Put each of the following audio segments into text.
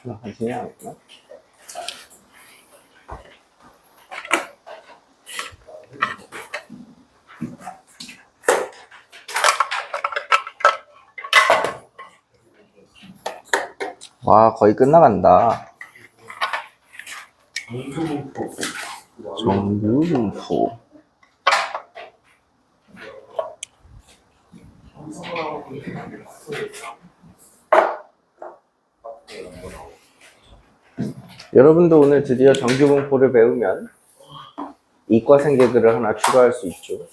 나가지냐 않나? 와, 거의 끝나간다. 정규분포. 여러분도 오늘 드디어 정규분포를 배우면 이과생 개그를 하나 추가할 수 있죠.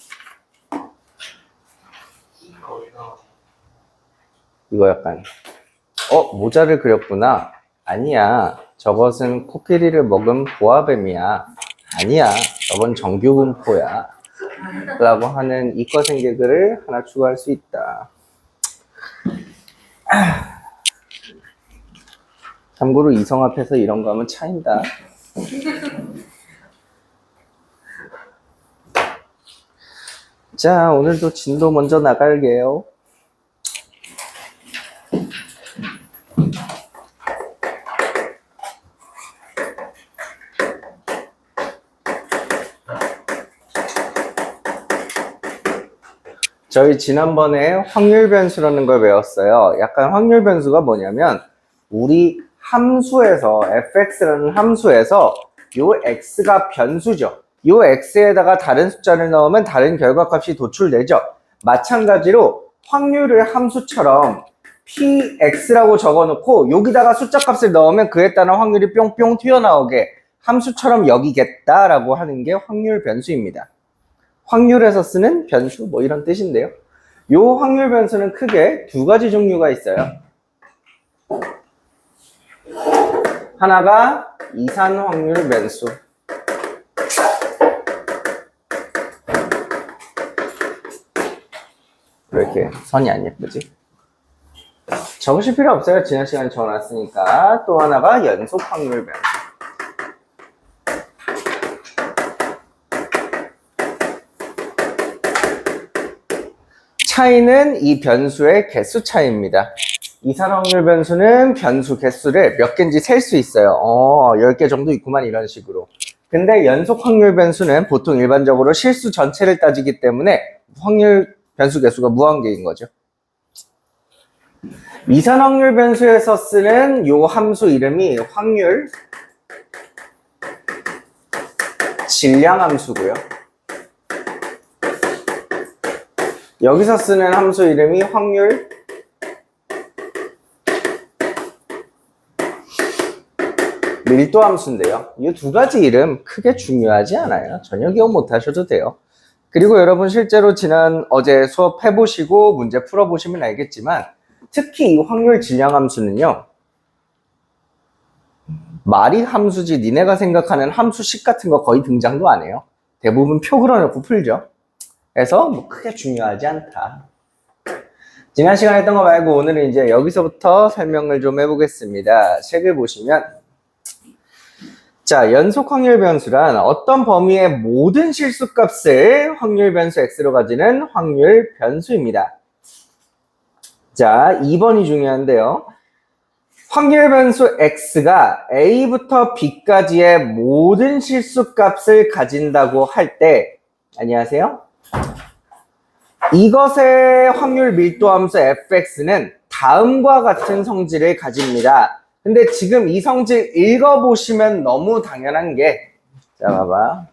이거 약간 모자를 그렸구나. 아니야, 저것은 코끼리를 먹은 보아뱀이야. 아니야, 저건 정규분포야 라고 하는 이과생 개그를 하나 추가할 수 있다. 참고로 이성 앞에서 이런 거 하면 차인다. 자, 오늘도 진도 먼저 나갈게요. 저희 지난번에 확률 변수라는 걸 배웠어요. 약간 확률 변수가 뭐냐면 우리 함수에서 fx라는 함수에서 요 x가 변수죠. 요 x에다가 다른 숫자를 넣으면 다른 결과값이 도출되죠. 마찬가지로 확률을 함수처럼 px라고 적어놓고 여기다가 숫자값을 넣으면 그에 따른 확률이 뿅뿅 튀어나오게 함수처럼 여기겠다라고 하는 게 확률 변수입니다. 확률에서 쓰는 변수 뭐 이런 뜻인데요. 요 확률 변수는 크게 두 가지 종류가 있어요. 하나가 이산 확률 변수. 왜 이렇게 선이 안 예쁘지? 적으실 필요 없어요. 지난 시간에 적어놨으니까. 또 하나가 연속 확률 변수. 차이는 이 변수의 개수 차이입니다. 이산 확률 변수는 변수 개수를 몇 개인지 셀 수 있어요. 10개 정도 있구만 이런 식으로. 근데 연속 확률 변수는 보통 일반적으로 실수 전체를 따지기 때문에 확률 변수 개수가 무한계인 거죠. 이산 확률 변수에서 쓰는 요 함수 이름이 확률 질량 함수고요. 여기서 쓰는 함수 이름이 확률 밀도 함수인데요. 이 두 가지 이름 크게 중요하지 않아요. 전혀 기억 못 하셔도 돼요. 그리고 여러분 실제로 어제 수업 해보시고 문제 풀어보시면 알겠지만 특히 이 확률 질량 함수는요. 말이 함수지 니네가 생각하는 함수식 같은 거 거의 등장도 안 해요. 대부분 표 그려놓고 풀죠. 그래서 뭐 크게 중요하지 않다. 지난 시간에 했던 거 말고 오늘은 이제 여기서부터 설명을 좀 해보겠습니다. 책을 보시면 자, 연속 확률 변수란 어떤 범위의 모든 실수값을 확률 변수 x로 가지는 확률 변수입니다. 자, 2번이 중요한데요. 확률 변수 x가 a부터 b까지의 모든 실수값을 가진다고 할 때 안녕하세요. 이것의 확률 밀도 함수 fx는 다음과 같은 성질을 가집니다. 근데 지금 이 성질 읽어보시면 너무 당연한 게, 자, 봐봐.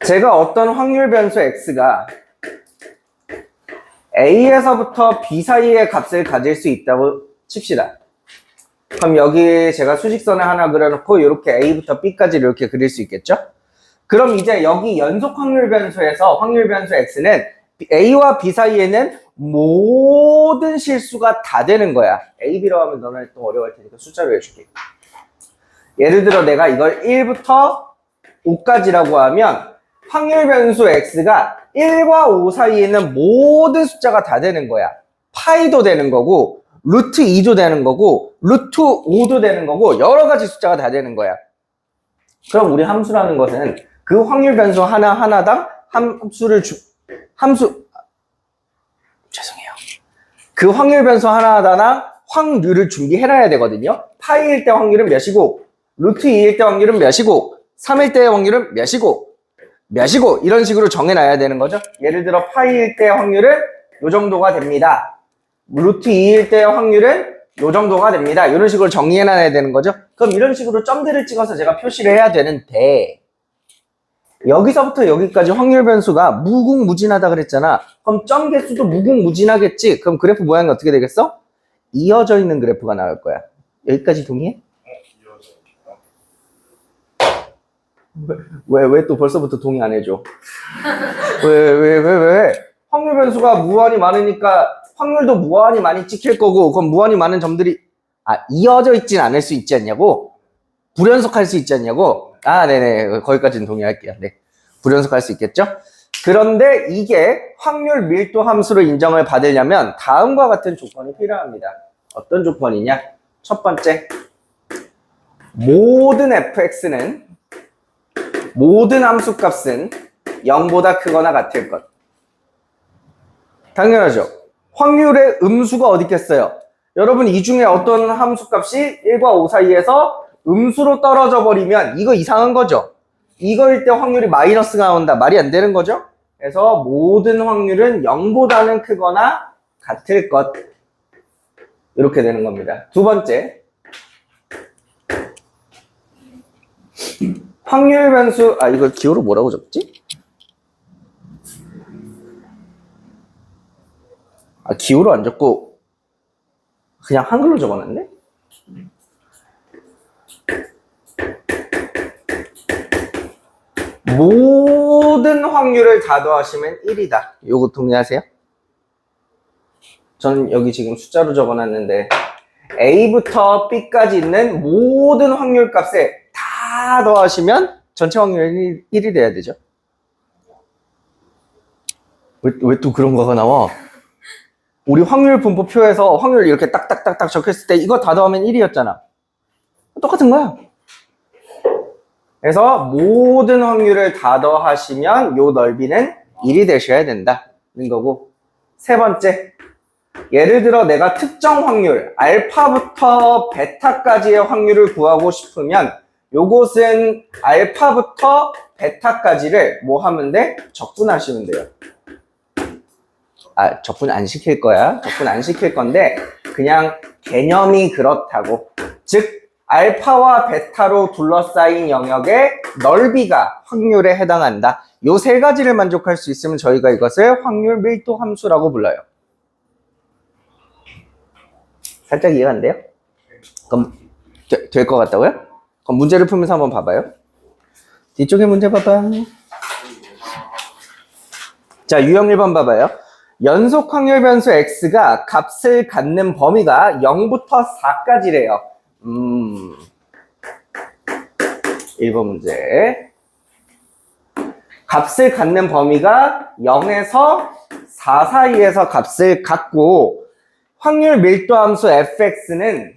제가 어떤 확률 변수 x가 a에서부터 b 사이의 값을 가질 수 있다고 칩시다. 그럼 여기 제가 수직선을 하나 그려놓고 이렇게 a부터 b까지 이렇게 그릴 수 있겠죠? 그럼 이제 여기 연속 확률 변수에서 확률 변수 x는 a와 b 사이에는 모든 실수가 다 되는 거야. a, b라고 하면 너네 또 어려워할 테니까 숫자로 해줄게. 예를 들어 내가 이걸 1부터 5까지라고 하면 확률 변수 x가 1과 5 사이에는 모든 숫자가 다 되는 거야. 파이도 되는 거고 루트 2도 되는 거고 루트 5도 되는 거고 여러 가지 숫자가 다 되는 거야. 그럼 우리 함수라는 것은 그 확률 변수 그 확률 변수 하나하나랑 확률을 준비해놔야 되거든요. 파이일 때 확률은 몇이고, 루트 2일 때 확률은 몇이고, 3일 때 확률은 몇이고, 몇이고, 이런 식으로 정해놔야 되는 거죠. 예를 들어 파이일 때 확률은 요 정도가 됩니다. 루트 2일 때 확률은 요 정도가 됩니다. 이런 식으로 정리해놔야 되는 거죠. 그럼 이런 식으로 점들을 찍어서 제가 표시를 해야 되는데, 여기서부터 여기까지 확률 변수가 무궁무진하다 그랬잖아. 그럼 점 개수도 무궁무진하겠지. 그럼 그래프 모양이 어떻게 되겠어? 이어져 있는 그래프가 나올 거야. 여기까지 동의해? 왜 또 벌써부터 동의 안 해줘? 왜? 확률 변수가 무한히 많으니까 확률도 무한히 많이 찍힐 거고, 그럼 무한히 많은 점들이, 이어져 있진 않을 수 있지 않냐고? 불연속할 수 있지 않냐고? 네네. 거기까지는 동의할게요. 네. 불연속할 수 있겠죠? 그런데 이게 확률 밀도 함수로 인정을 받으려면 다음과 같은 조건이 필요합니다. 어떤 조건이냐? 첫 번째, 모든 fx는, 모든 함수값은 0보다 크거나 같을 것. 당연하죠. 확률의 음수가 어디 있겠어요? 여러분, 이 중에 어떤 함수값이 1과 5 사이에서 음수로 떨어져 버리면 이거 이상한 거죠. 이거일 때 확률이 마이너스가 나온다. 말이 안 되는 거죠. 그래서 모든 확률은 0보다는 크거나 같을 것. 이렇게 되는 겁니다. 두 번째, 확률 변수, 이걸 기호로 뭐라고 적지? 기호로 안 적고 그냥 한글로 적어놨네? 모든 확률을 다 더하시면 1이다. 요거 동의하세요? 저는 여기 지금 숫자로 적어놨는데 A부터 B까지 있는 모든 확률 값에 다 더하시면 전체 확률이 1이 돼야 되죠. 왜 또 그런 거가 나와? 우리 확률 분포표에서 확률 이렇게 딱딱딱딱 적혔을 때 이거 다 더하면 1이었잖아. 똑같은 거야. 그래서 모든 확률을 다 더하시면 요 넓이는 1이 되셔야 된다는 거고. 세 번째, 예를 들어 내가 특정 확률 알파부터 베타까지의 확률을 구하고 싶으면 요것은 알파부터 베타까지를 뭐 하면 돼? 적분하시면 돼요. 적분 안 시킬 거야. 적분 안 시킬 건데 그냥 개념이 그렇다고. 즉 알파와 베타로 둘러싸인 영역의 넓이가 확률에 해당한다. 요 세 가지를 만족할 수 있으면 저희가 이것을 확률 밀도 함수라고 불러요. 살짝 이해가 안 돼요? 그럼 될 것 같다고요? 그럼 문제를 풀면서 한번 봐봐요. 뒤쪽에 문제 봐봐. 자, 유형 1번 봐봐요. 연속 확률 변수 x가 값을 갖는 범위가 0부터 4까지래요. 1번 문제. 값을 갖는 범위가 0에서 4 사이에서 값을 갖고 확률 밀도 함수 fx는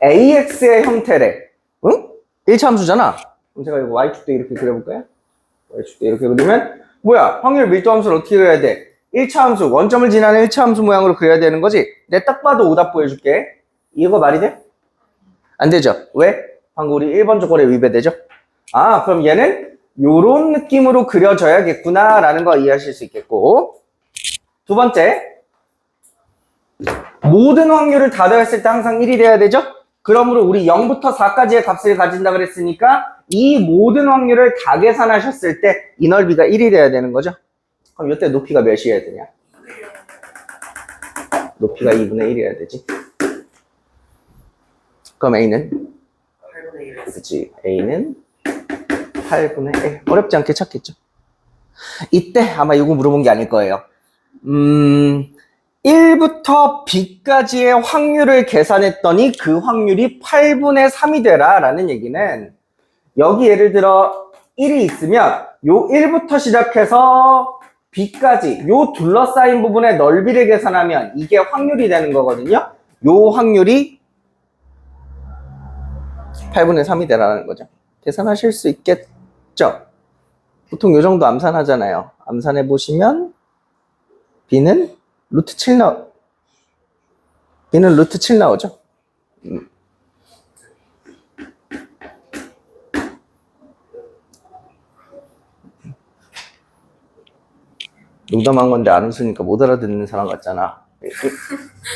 ax의 형태래. 응? 1차 함수잖아. 그럼 제가 이거 y축도 이렇게 그려볼까요? y축도 이렇게 그리면 뭐야? 확률 밀도 함수를 어떻게 그려야 돼? 1차 함수, 원점을 지나는 1차 함수 모양으로 그려야 되는 거지? 내 딱 봐도 오답 보여줄게. 이거 말이 돼? 안 되죠? 왜? 방금 우리 1번 조건에 위배되죠? 그럼 얘는 요런 느낌으로 그려져야겠구나 라는 거 이해하실 수 있겠고. 두 번째, 모든 확률을 다 더했을 때 항상 1이 돼야 되죠? 그러므로 우리 0부터 4까지의 값을 가진다 그랬으니까 이 모든 확률을 다 계산하셨을 때 이 넓이가 1이 돼야 되는 거죠? 그럼 이때 높이가 몇이어야 되냐? 높이가 2분의 1이어야 되지. 그럼 A는? 8분의 1. 그렇지. A는 8분의 1. 어렵지 않게 찾겠죠? 이때 아마 이거 물어본 게 아닐 거예요. 1부터 B까지의 확률을 계산했더니 그 확률이 8분의 3이 되라 라는 얘기는 여기 예를 들어 1이 있으면 요 1부터 시작해서 B까지 요 둘러싸인 부분의 넓이를 계산하면 이게 확률이 되는 거거든요. 요 확률이 8분의 3이 되라는 거죠. 계산하실 수 있겠죠? 보통 요 정도 암산하잖아요. 암산해 보시면 B는 루트 7 B는 루트 7 나오죠? 농담한 건데 안 웃으니까 못 알아듣는 사람 같잖아.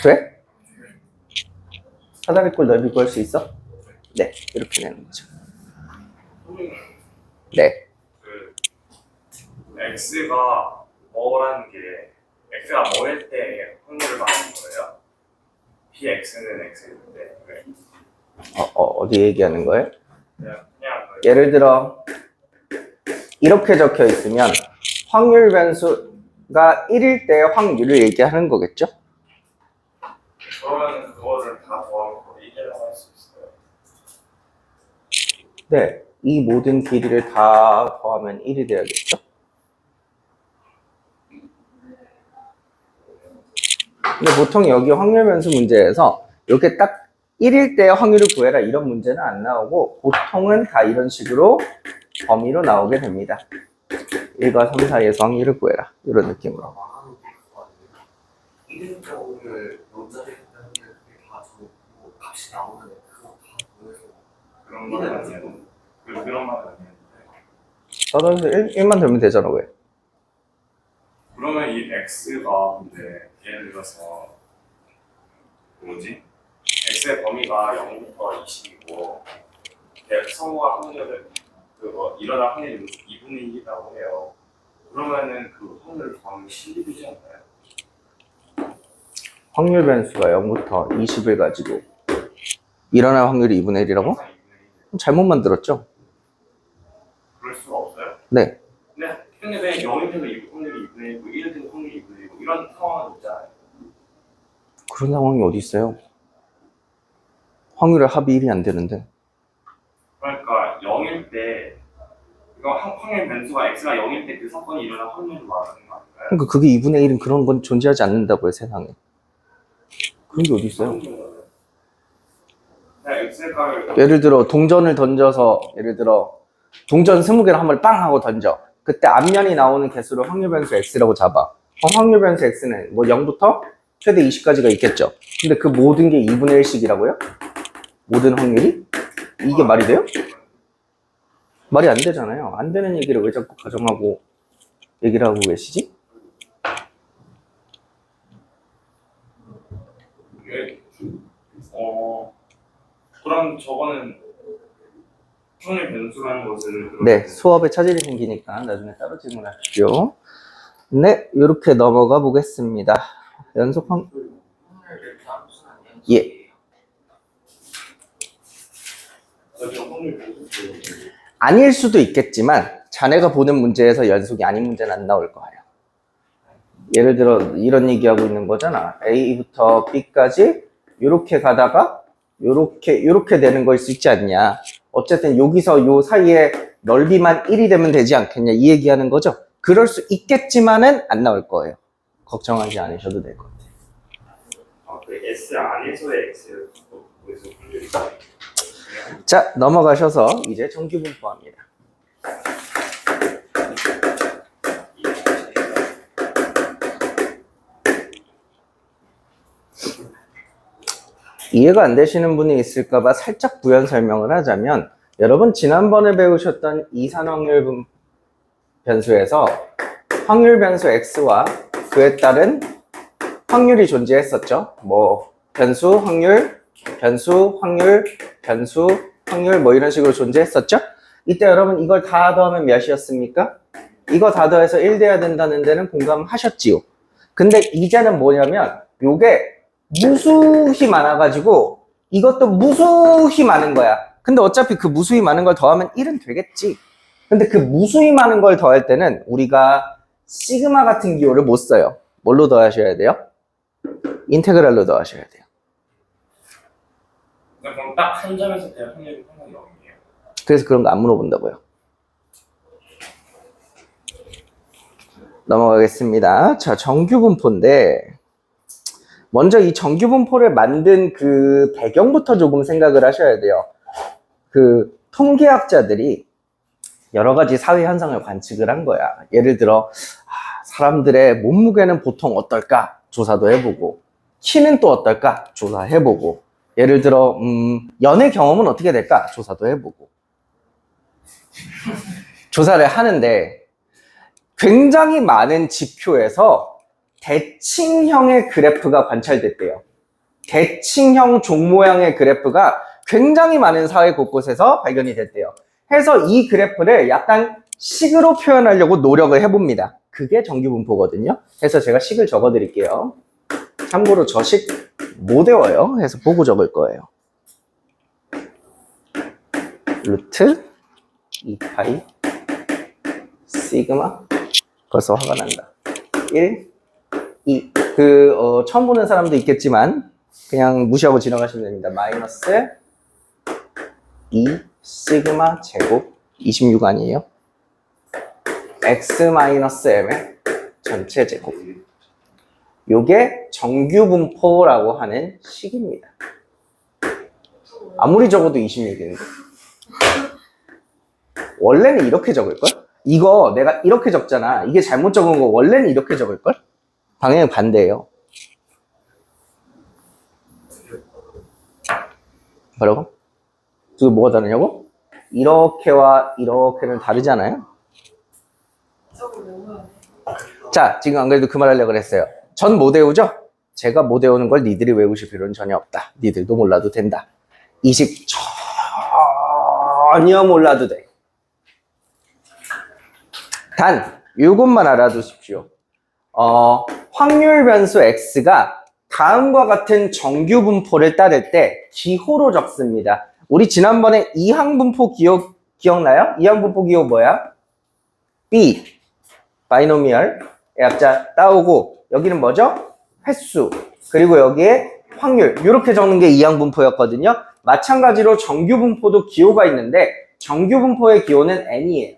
돼? 사다리꼴 넓이 구할 수 있어? 네, 이렇게 되는 거죠. 네. 그 x가 뭐라는 게 x가 뭐일 때 확률을 말하는 거예요? px는 x인데 왜? 어디 얘기하는 거예요? 그냥 그 예를 들어 이렇게 적혀 있으면 확률 변수가 1일 때 확률을 얘기하는 거겠죠? 그러면 그거를 다 더하면 1이라고 할 수 있어요? 네, 이 모든 길이를 다 더하면 1이 돼야겠죠? 근데 보통 여기 확률 변수 문제에서 이렇게 딱 1일 때 확률을 구해라 이런 문제는 안 나오고 보통은 다 이런 식으로 범위로 나오게 됩니다. 1과 3 사이에서 확률을 구해라 이런 느낌으로. 1인 경우를 논자리 했다는 게 다 적고 값이 나오는 그거 다 보여서 그런 건 아니에요. 그런 말 아니에요. 따라서 1만 되면 되잖아 왜? 그러면 이 x가 근데 예를 들어서 뭐지? x의 범위가 0부터 20이고 성공할 확률을 그거 일어날 확률이 2분의 1이라고 해요. 그러면은 그 확률을 더하면 10이 되지 않나요? 확률 변수가 0부터 20을 가지고 일어날 확률이 2분의 1이라고? 항상 2분의 1. 잘못 만들었죠? 그럴 수가 없어요? 네. 근데 왜 0일 때도 확률이 2분의 1이고 1일 때도 확률이 2분의 1이고 이런 상황은 있잖아요. 그런 상황이 어디 있어요? 확률의 합이 1이 안 되는데. 그러니까 0일 때 이거 확률 변수가 x가 0일 때 그 사건이 일어날 확률을 말하는 거 아닌가요? 그러니까 그게 2분의 1은 그런 건 존재하지 않는다고요, 세상에. 그런 게 어디 있어요? 엑셀가를 예를 들어 동전을 던져서 예를 들어 동전 20개를 한 번에 빵 하고 던져. 그때 앞면이 나오는 개수를 확률 변수 x라고 잡아. 확률 변수 x는 뭐 0부터 최대 20까지가 있겠죠. 근데 그 모든 게 2분의 1씩이라고요? 모든 확률이? 이게 말이 돼요? 말이 안 되잖아요. 안 되는 얘기를 왜 자꾸 가정하고 얘기를 하고 계시지? 그럼 저거는 확률 변수라는 것을 네, 수업에 차질이 생기니까 나중에 따로 질문하십시오. 네, 이렇게 넘어가 보겠습니다. 연속 확... 예. 아닐 수도 있겠지만 자네가 보는 문제에서 연속이 아닌 문제는 안 나올 거예요. 예를 들어 이런 얘기하고 있는 거잖아. A부터 B까지 이렇게 가다가 요렇게 되는 걸 수 있지 않냐. 어쨌든 여기서 요 사이에 넓이만 1이 되면 되지 않겠냐 이 얘기하는 거죠. 그럴 수 있겠지만은 안 나올 거예요. 걱정하지 않으셔도 될 것 같아요. 그 S 안에서의 X를 거기서 분류를 자, 넘어가셔서 이제 정규분포합니다. 이해가 안 되시는 분이 있을까봐 살짝 부연 설명을 하자면 여러분 지난번에 배우셨던 이산확률 변수에서 확률 변수 x와 그에 따른 확률이 존재했었죠. 뭐 변수, 확률, 변수, 확률, 변수, 확률 뭐 이런 식으로 존재했었죠. 이때 여러분 이걸 다 더하면 몇이었습니까? 이거 다 더해서 1 돼야 된다는 데는 공감하셨지요. 근데 이제는 뭐냐면 요게 무수히 많아가지고 이것도 무수히 많은 거야. 근데 어차피 그 무수히 많은 걸 더하면 1은 되겠지. 근데 그 무수히 많은 걸 더할 때는 우리가 시그마 같은 기호를 못 써요. 뭘로 더하셔야 돼요? 인테그랄로 더하셔야 돼요. 그럼 딱 한 점에서 그냥 확률이 항상 0이에요. 그래서 그런 거 안 물어본다고요. 넘어가겠습니다. 자, 정규분포인데 먼저 이 정규분포를 만든 그 배경부터 조금 생각을 하셔야 돼요. 그 통계학자들이 여러 가지 사회 현상을 관측을 한 거야. 예를 들어 사람들의 몸무게는 보통 어떨까? 조사도 해보고, 키는 또 어떨까? 조사해보고, 예를 들어, 연애 경험은 어떻게 될까? 조사도 해보고. 조사를 하는데, 굉장히 많은 지표에서 대칭형의 그래프가 관찰됐대요. 대칭형 종 모양의 그래프가 굉장히 많은 사회 곳곳에서 발견이 됐대요. 해서 이 그래프를 약간 식으로 표현하려고 노력을 해봅니다. 그게 정규분포거든요. 해서 제가 식을 적어 드릴게요. 참고로 저 식 못 외워요. 해서 보고 적을 거예요. 루트 2파이 시그마 벌써 화가 난다. 1, 2 처음 보는 사람도 있겠지만 그냥 무시하고 지나가시면 됩니다. 마이너스 2 시그마 제곱 26 아니에요? x 마이너스 m의 전체 제곱. 요게 정규분포라고 하는 식입니다. 아무리 적어도 26인데. 원래는 이렇게 적을걸? 이거 내가 이렇게 적잖아. 이게 잘못 적은 거 원래는 이렇게 적을걸? 방향이 반대예요. 뭐라고? 두 개 뭐가 다르냐고? 이렇게와 이렇게는 다르잖아요? 자, 지금 안 그래도 그 말 하려고 그랬어요. 전 못 외우죠? 제가 못 외우는 걸 니들이 외우실 필요는 전혀 없다. 니들도 몰라도 된다. 이 식 전혀 몰라도 돼. 단, 이것만 알아두십시오. 확률 변수 x가 다음과 같은 정규분포를 따를 때 기호로 적습니다. 우리 지난번에 이항분포 기억나요? 이항분포 기호 뭐야? B, 바이노미얼, 약자 따오고, 여기는 뭐죠? 횟수, 그리고 여기에 확률, 이렇게 적는 게 이항분포였거든요. 마찬가지로 정규분포도 기호가 있는데 정규분포의 기호는 n이에요.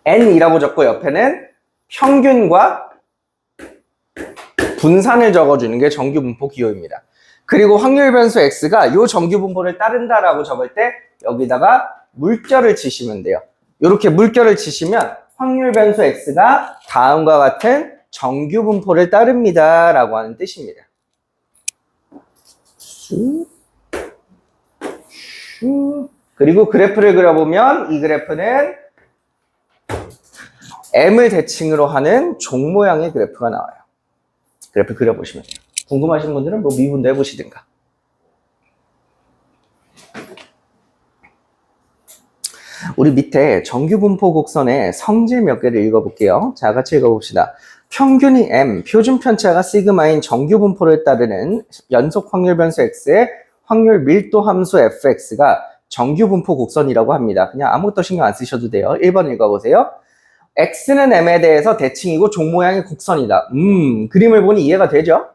n이라고 적고 옆에는 평균과 분산을 적어주는 게 정규분포 기호입니다. 그리고 확률 변수 x가 이 정규분포를 따른다라고 적을 때 여기다가 물결을 치시면 돼요. 이렇게 물결을 치시면 확률 변수 x가 다음과 같은 정규분포를 따릅니다 라고 하는 뜻입니다. 그리고 그래프를 그려보면 이 그래프는 m을 대칭으로 하는 종 모양의 그래프가 나와요. 그래프 그려보시면 돼요. 궁금하신 분들은 뭐 미분도 해보시든가. 우리 밑에 정규분포 곡선의 성질 몇 개를 읽어볼게요. 자, 같이 읽어봅시다. 평균이 m, 표준 편차가 시그마인 정규분포를 따르는 연속 확률 변수 x의 확률 밀도 함수 fx가 정규분포 곡선이라고 합니다. 그냥 아무것도 신경 안 쓰셔도 돼요. 1번 읽어보세요. x는 m에 대해서 대칭이고 종 모양의 곡선이다. 그림을 보니 이해가 되죠?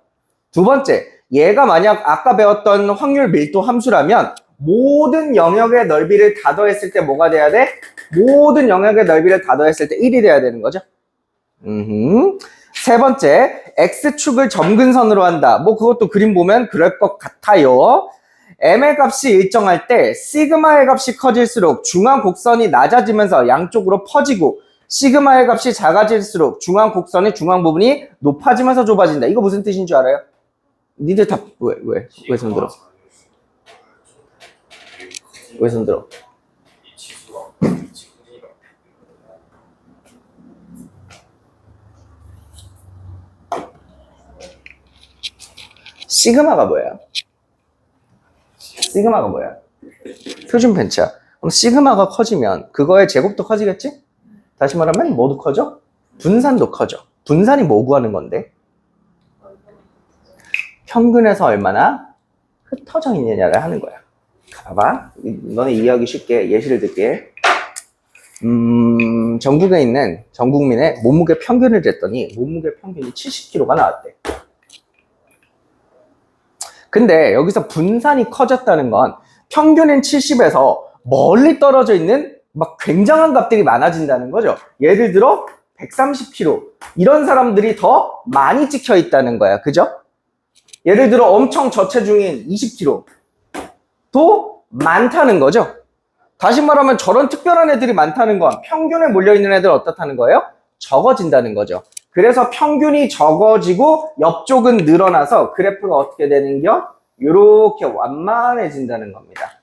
두 번째, 얘가 만약 아까 배웠던 확률 밀도 함수라면 모든 영역의 넓이를 다 더했을 때 뭐가 돼야 돼? 모든 영역의 넓이를 다 더했을 때 1이 돼야 되는 거죠. 세 번째, x축을 점근선으로 한다. 뭐 그것도 그림 보면 그럴 것 같아요. m의 값이 일정할 때 시그마의 값이 커질수록 중앙 곡선이 낮아지면서 양쪽으로 퍼지고 시그마의 값이 작아질수록 중앙 곡선의 중앙 부분이 높아지면서 좁아진다. 이거 무슨 뜻인 줄 알아요? 니들 다 왜 손들어? 왜 손들어? 시그마가 뭐야? 시그마가 뭐야? 표준 편차. 그럼 시그마가 커지면 그거의 제곱도 커지겠지? 다시 말하면 뭐도 커져? 분산도 커져. 분산이 뭐 구하는 건데? 평균에서 얼마나 흩어져 있느냐를 하는 거야. 봐봐. 너네 이해하기 쉽게 예시를 들게. 전국에 있는 전 국민의 몸무게 평균을 쟀더니 몸무게 평균이 70kg가 나왔대. 근데 여기서 분산이 커졌다는 건 평균인 70에서 멀리 떨어져 있는 막 굉장한 값들이 많아진다는 거죠. 예를 들어 130kg 이런 사람들이 더 많이 찍혀 있다는 거야. 그죠? 예를 들어 엄청 저체중인 20kg 도 많다는 거죠. 다시 말하면 저런 특별한 애들이 많다는 건 평균에 몰려있는 애들 어떻다는 거예요? 적어진다는 거죠. 그래서 평균이 적어지고 옆쪽은 늘어나서 그래프가 어떻게 되는겨? 이렇게 완만해진다는 겁니다.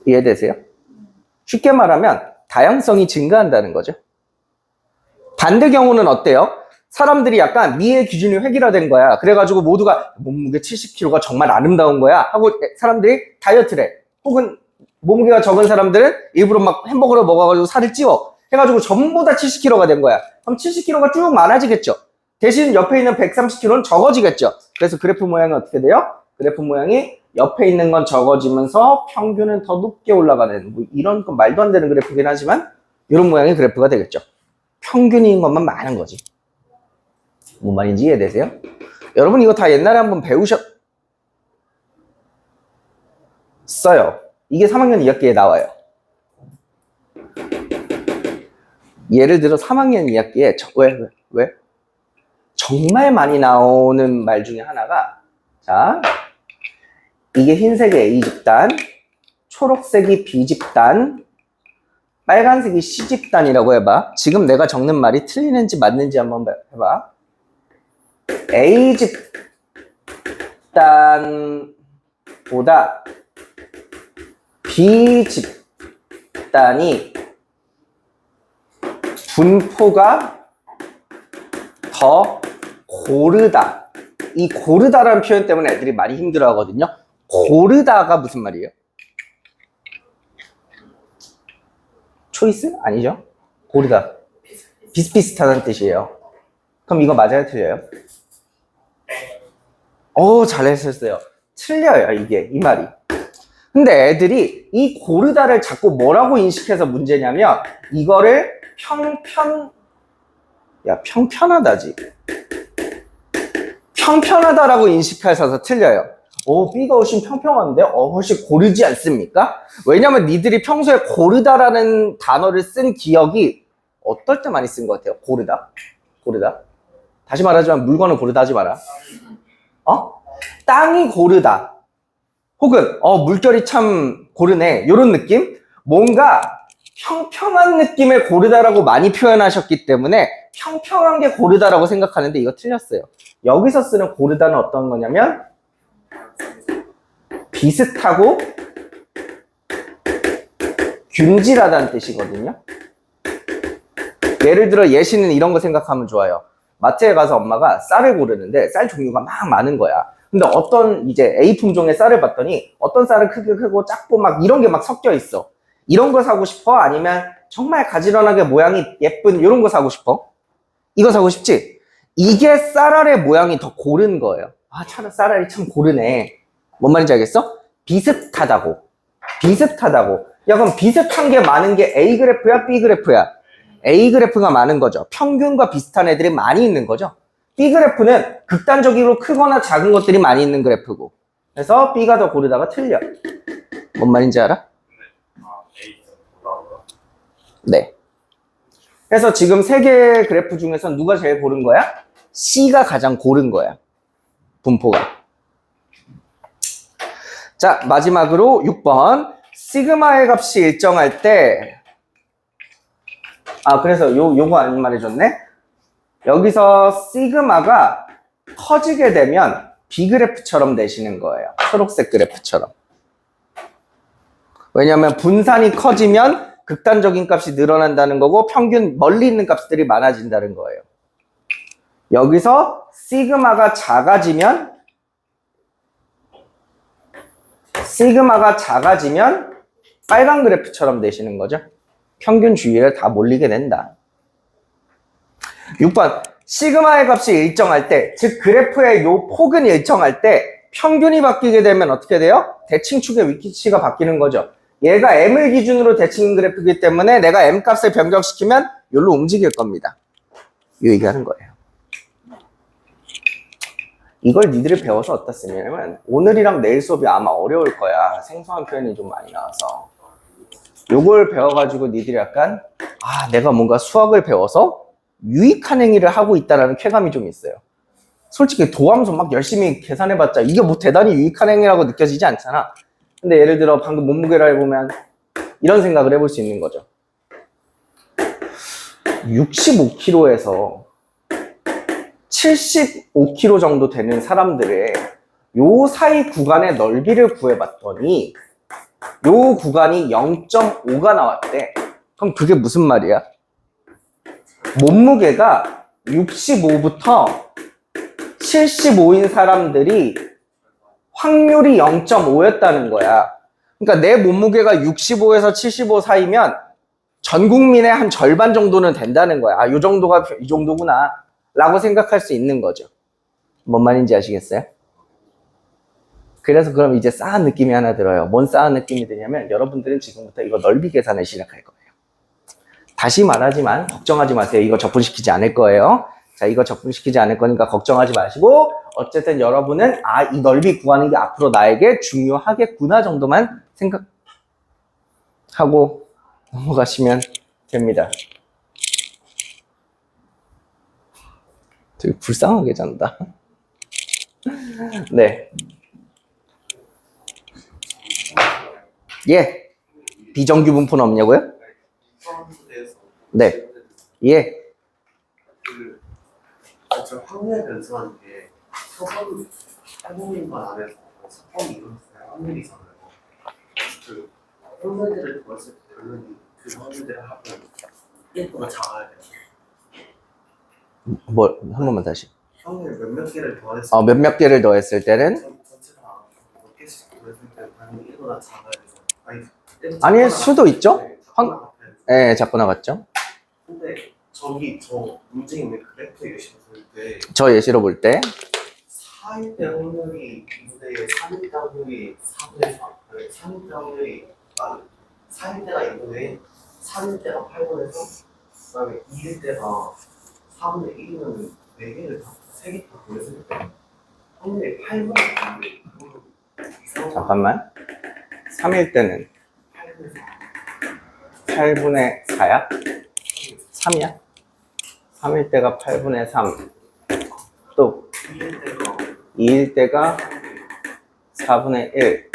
이해되세요? 쉽게 말하면 다양성이 증가한다는 거죠. 반대 경우는 어때요? 사람들이 약간 미의 기준이 획일화된 거야. 그래가지고 모두가 몸무게 70kg가 정말 아름다운 거야 하고 사람들이 다이어트를 해. 혹은 몸무게가 적은 사람들은 일부러 막 햄버거를 먹어가지고 살을 찌워 해가지고 전부 다 70kg가 된 거야. 그럼 70kg가 쭉 많아지겠죠. 대신 옆에 있는 130kg는 적어지겠죠. 그래서 그래프 모양이 어떻게 돼요? 그래프 모양이 옆에 있는 건 적어지면서 평균은 더 높게 올라가는 뭐 이런 건 말도 안 되는 그래프긴 하지만 이런 모양의 그래프가 되겠죠. 평균인 것만 많은 거지. 뭔 말인지 이해되세요? 여러분 이거 다 옛날에 한번 배우셨어요. 이게 3학년 2학기에 나와요. 예를 들어 3학년 2학기에 왜? 정말 많이 나오는 말 중에 하나가 자 이게 흰색이 A집단, 초록색이 B집단, 빨간색이 C집단이라고 해봐. 지금 내가 적는 말이 틀리는지 맞는지 한번 해봐. A집단보다 B집단이 분포가 더 고르다. 이 고르다라는 표현 때문에 애들이 많이 힘들어 하거든요. 고르다가 무슨 말이에요? 초이스? 아니죠? 고르다. 비슷비슷하다는 뜻이에요. 그럼 이거 맞아요? 틀려요? 잘하셨어요. 틀려요, 이게, 이 말이. 근데 애들이 이 고르다를 자꾸 뭐라고 인식해서 문제냐면, 이거를 평편하다지. 평편하다라고 인식해서 틀려요. B가 훨씬 평평한데? 훨씬 고르지 않습니까? 왜냐면 니들이 평소에 고르다라는 단어를 쓴 기억이 어떨 때 많이 쓴 것 같아요? 고르다? 다시 말하지만 물건을 고르다 하지 마라. 땅이 고르다. 혹은 물결이 참 고르네. 이런 느낌? 뭔가 평평한 느낌의 고르다라고 많이 표현하셨기 때문에 평평한 게 고르다라고 생각하는데 이거 틀렸어요. 여기서 쓰는 고르다는 어떤 거냐면 비슷하고 균질하다는 뜻이거든요. 예를 들어 예시는 이런 거 생각하면 좋아요. 마트에 가서 엄마가 쌀을 고르는데 쌀 종류가 막 많은 거야. 근데 어떤 이제 A 품종의 쌀을 봤더니 어떤 쌀은 크고 작고 막 이런 게 막 섞여 있어. 이런 거 사고 싶어? 아니면 정말 가지런하게 모양이 예쁜 이런 거 사고 싶어? 이거 사고 싶지? 이게 쌀알의 모양이 더 고른 거예요. 참 쌀알이 참 고르네. 뭔 말인지 알겠어? 비슷하다고. 야, 그럼 비슷한 게 많은 게 A 그래프야? B 그래프야? A 그래프가 많은 거죠. 평균과 비슷한 애들이 많이 있는 거죠. B 그래프는 극단적으로 크거나 작은 것들이 많이 있는 그래프고. 그래서 B가 더 고르다가 틀려. 뭔 말인지 알아? 네. 그래서 지금 세 개의 그래프 중에서 누가 제일 고른 거야? C가 가장 고른 거야. 분포가. 자, 마지막으로 6번. 시그마의 값이 일정할 때, 그래서 요거 안 말해줬네? 여기서 시그마가 커지게 되면 B그래프처럼 되시는 거예요. 초록색 그래프처럼. 왜냐하면 분산이 커지면 극단적인 값이 늘어난다는 거고 평균 멀리 있는 값들이 많아진다는 거예요. 여기서 시그마가 작아지면 빨간 그래프처럼 되시는 거죠. 평균 주위에 다 몰리게 된다. 6번 시그마의 값이 일정할 때, 즉 그래프의 요 폭은 일정할 때 평균이 바뀌게 되면 어떻게 돼요? 대칭축의 위치가 바뀌는 거죠. 얘가 M을 기준으로 대칭 그래프이기 때문에 내가 M 값을 변경시키면 여기로 움직일 겁니다. 이 얘기하는 거예요. 이걸 니들이 배워서 어디다 쓰냐면 오늘이랑 내일 수업이 아마 어려울 거야. 생소한 표현이 좀 많이 나와서. 요걸 배워가지고 니들이 약간 내가 뭔가 수학을 배워서 유익한 행위를 하고 있다라는 쾌감이 좀 있어요. 솔직히 도함수 막 열심히 계산해봤자 이게 뭐 대단히 유익한 행위라고 느껴지지 않잖아. 근데 예를 들어 방금 몸무게를 해보면 이런 생각을 해볼 수 있는 거죠. 65km에서 75km 정도 되는 사람들의 요 사이 구간의 넓이를 구해봤더니 요 구간이 0.5가 나왔대. 그럼 그게 무슨 말이야? 몸무게가 65부터 75인 사람들이 확률이 0.5였다는 거야. 그러니까 내 몸무게가 65에서 75 사이면 전 국민의 한 절반 정도는 된다는 거야. 아, 요 정도가 이 정도구나 라고 생각할 수 있는 거죠. 뭔 말인지 아시겠어요? 그래서 그럼 이제 싸한 느낌이 하나 들어요. 뭔 싸한 느낌이 드냐면 여러분들은 지금부터 이거 넓이 계산을 시작할 거예요. 다시 말하지만 걱정하지 마세요. 이거 적분시키지 않을 거예요. 자, 이거 적분시키지 않을 거니까 걱정하지 마시고 어쨌든 여러분은 아, 이 넓이 구하는 게 앞으로 나에게 중요하겠구나 정도만 생각하고 넘어가시면 됩니다. 되게 불쌍하게 잔다. 네. 예. 비정규 분포는 없냐고요? 네. 예. 저 확률 변수하는 게 서번 한국민만 안에서 서번이 이루어질 확률이잖아요. 그 확률들을 더했을 때 결론이 그 확률들을 합하면 1보다 작아야 돼요. 뭐, 한 번만 다시. 확률 몇몇 개를 더했을 몇몇 개를 더했을 때는? 전체가 몇 개씩 더했을 때 당연히 1보다 작아야 되죠. 아닐 수도 있죠? 네, 작고 나갔죠? 근데 저기 저 문제 있는 그래프 예시로 볼 때 저 예시로 볼 때 4일 때 확률이 2분의 3일 때 확률이 4분의 3 3일 때 확률이 4일 때가 2분의 3일 때가 8분의 3 그다음에 2일 때가 4분의 1이면 4개를 다 3개 다 보냈을 때 확률이 8분의 3 잠깐만 3일 때는 8분의 4야? 3이야? 3일 때가 8분의 3 또 2일 때가 4분의 1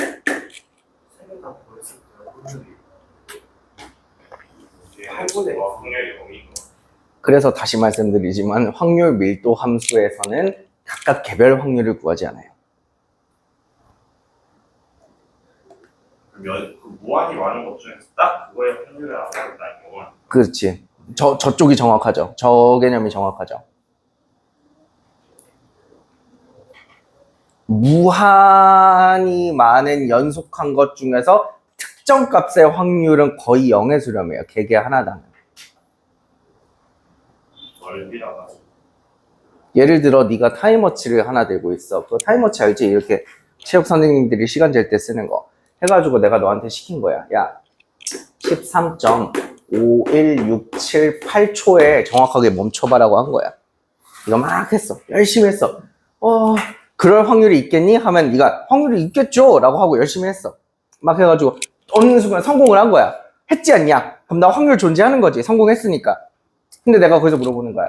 그래서 다시 말씀드리지만 확률 밀도 함수에서는 각각 개별 확률을 구하지 않아요. 그 무한히 많은 것 중에서 딱 그거의 확률을 알아낸다는 건 그렇지. 저쪽이 정확하죠. 저 개념이 정확하죠. 무한히 많은 연속한 것 중에서 특정 값의 확률은 거의 0에 수렴해요. 개개 하나당. 넓이라고 하죠. 예를 들어 네가 타임워치를 하나 들고 있어. 그 타임워치 알지? 이렇게 체육 선생님들이 시간 잴 때 쓰는 거. 해가지고 내가 너한테 시킨 거야. 야, 13.51678초에 정확하게 멈춰봐라고 한 거야. 이거 막 했어. 열심히 했어. 그럴 확률이 있겠니? 하면 네가 확률이 있겠죠? 라고 하고 열심히 했어. 막 해가지고 어느 순간 성공을 한 거야. 했지 않냐? 그럼 나 확률 존재하는 거지. 성공했으니까. 근데 내가 거기서 물어보는 거야.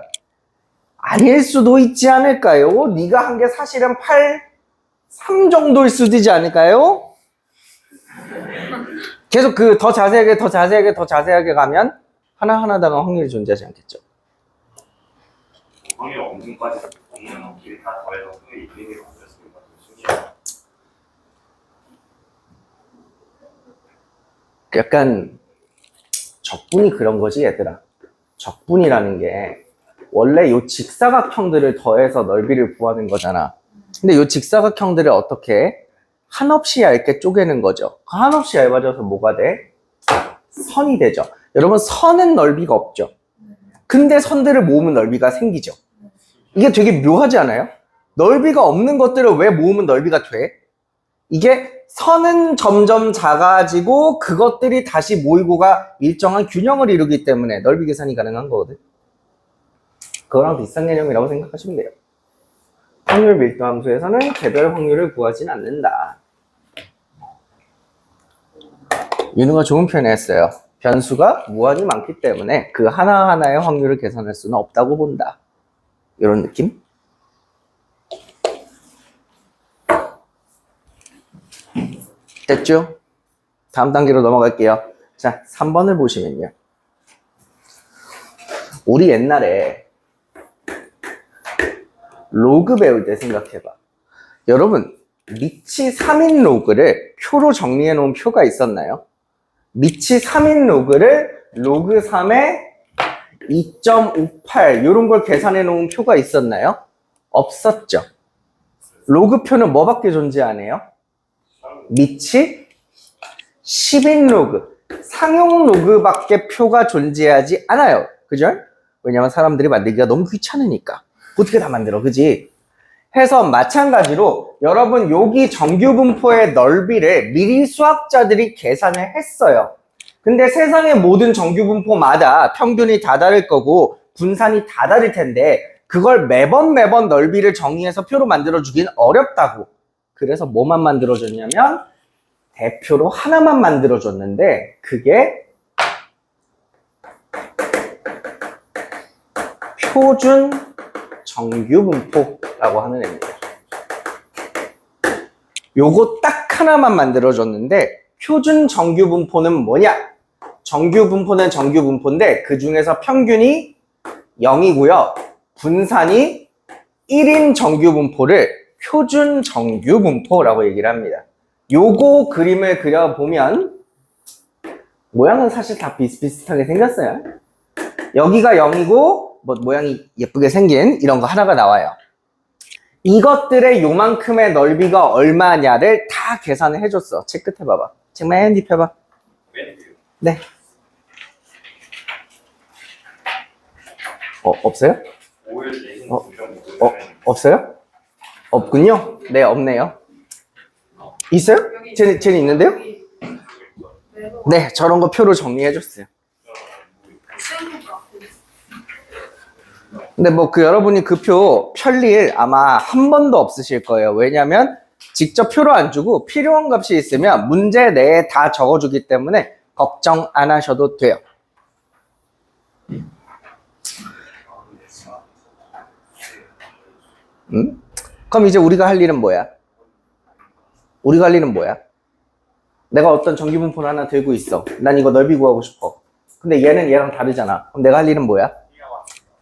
아닐 수도 있지 않을까요? 네가 한 게 사실은 3 정도일 수도 있지 않을까요? 계속 더 자세하게 가면 하나하나다가 확률이 존재하지 않겠죠. 확률 엄중까지 없는 확률이 다 더해서 확률이 있는 게 만들었습니다. 신기하다. 약간 적분이 그런 거지 얘들아. 적분이라는 게 원래 요 직사각형들을 더해서 넓이를 구하는 거잖아. 근데 요 직사각형들을 어떻게 해? 한없이 얇게 쪼개는 거죠. 한없이 얇아져서 뭐가 돼? 선이 되죠. 여러분 선은 넓이가 없죠. 근데 선들을 모으면 넓이가 생기죠. 이게 되게 묘하지 않아요? 넓이가 없는 것들을 왜 모으면 넓이가 돼? 이게 선은 점점 작아지고 그것들이 다시 모이고가 일정한 균형을 이루기 때문에 넓이 계산이 가능한 거거든. 그거랑 비슷한 개념이라고 생각하시면 돼요. 확률 밀도 함수에서는 개별 확률을 구하진 않는다. 윤우가 좋은 표현을 했어요. 변수가 무한히 많기 때문에 그 하나하나의 확률을 계산할 수는 없다고 본다. 이런 느낌? 됐죠? 다음 단계로 넘어갈게요. 자, 3번을 보시면요. 우리 옛날에 로그 배울 때 생각해봐. 여러분, 미치 3인 로그를 표로 정리해 놓은 표가 있었나요? 미치 3인 로그를 로그 3에 2.58 이런 걸 계산해 놓은 표가 있었나요? 없었죠. 로그표는 뭐밖에 존재 안 해요? 미치 10인 로그, 상용 로그밖에 표가 존재하지 않아요. 그죠? 왜냐면 사람들이 만들기가 너무 귀찮으니까. 어떻게 다 만들어, 그지? 해서 마찬가지로 여러분 여기 정규분포의 넓이를 미리 수학자들이 계산을 했어요. 근데 세상의 모든 정규분포마다 평균이 다 다를 거고 분산이 다 다를 텐데 그걸 매번 넓이를 정의해서 표로 만들어주긴 어렵다고. 그래서 뭐만 만들어줬냐면 대표로 하나만 만들어줬는데 그게 표준 정규분포라고 하는 애입니다. 요거 딱 하나만 만들어줬는데 표준 정규분포는 뭐냐? 정규분포는 정규분포인데 그 중에서 평균이 0이고요. 분산이 1인 정규분포를 표준 정규분포라고 얘기를 합니다. 요거 그림을 그려보면 모양은 사실 다 비슷비슷하게 생겼어요. 여기가 0이고 뭐 모양이 예쁘게 생긴 이런 거 하나가 나와요. 이것들의 요만큼의 넓이가 얼마냐를 다 계산을 해줬어. 책 끝에 봐봐. 책 맨 뒤 펴봐. 네. 없어요? 없어요? 없군요. 네, 없네요. 있어요? 쟤는 있는데요? 네, 저런 거 표로 정리해줬어요. 근데 뭐 여러분이 그 표 펼 일 아마 한 번도 없으실 거예요. 왜냐면 직접 표로 안 주고 필요한 값이 있으면 문제 내에 다 적어주기 때문에 걱정 안 하셔도 돼요. 그럼 이제 우리가 할 일은 뭐야? 내가 어떤 정규분포를 하나 들고 있어. 난 이거 넓이 구하고 싶어. 근데 얘는 얘랑 다르잖아. 그럼 내가 할 일은 뭐야?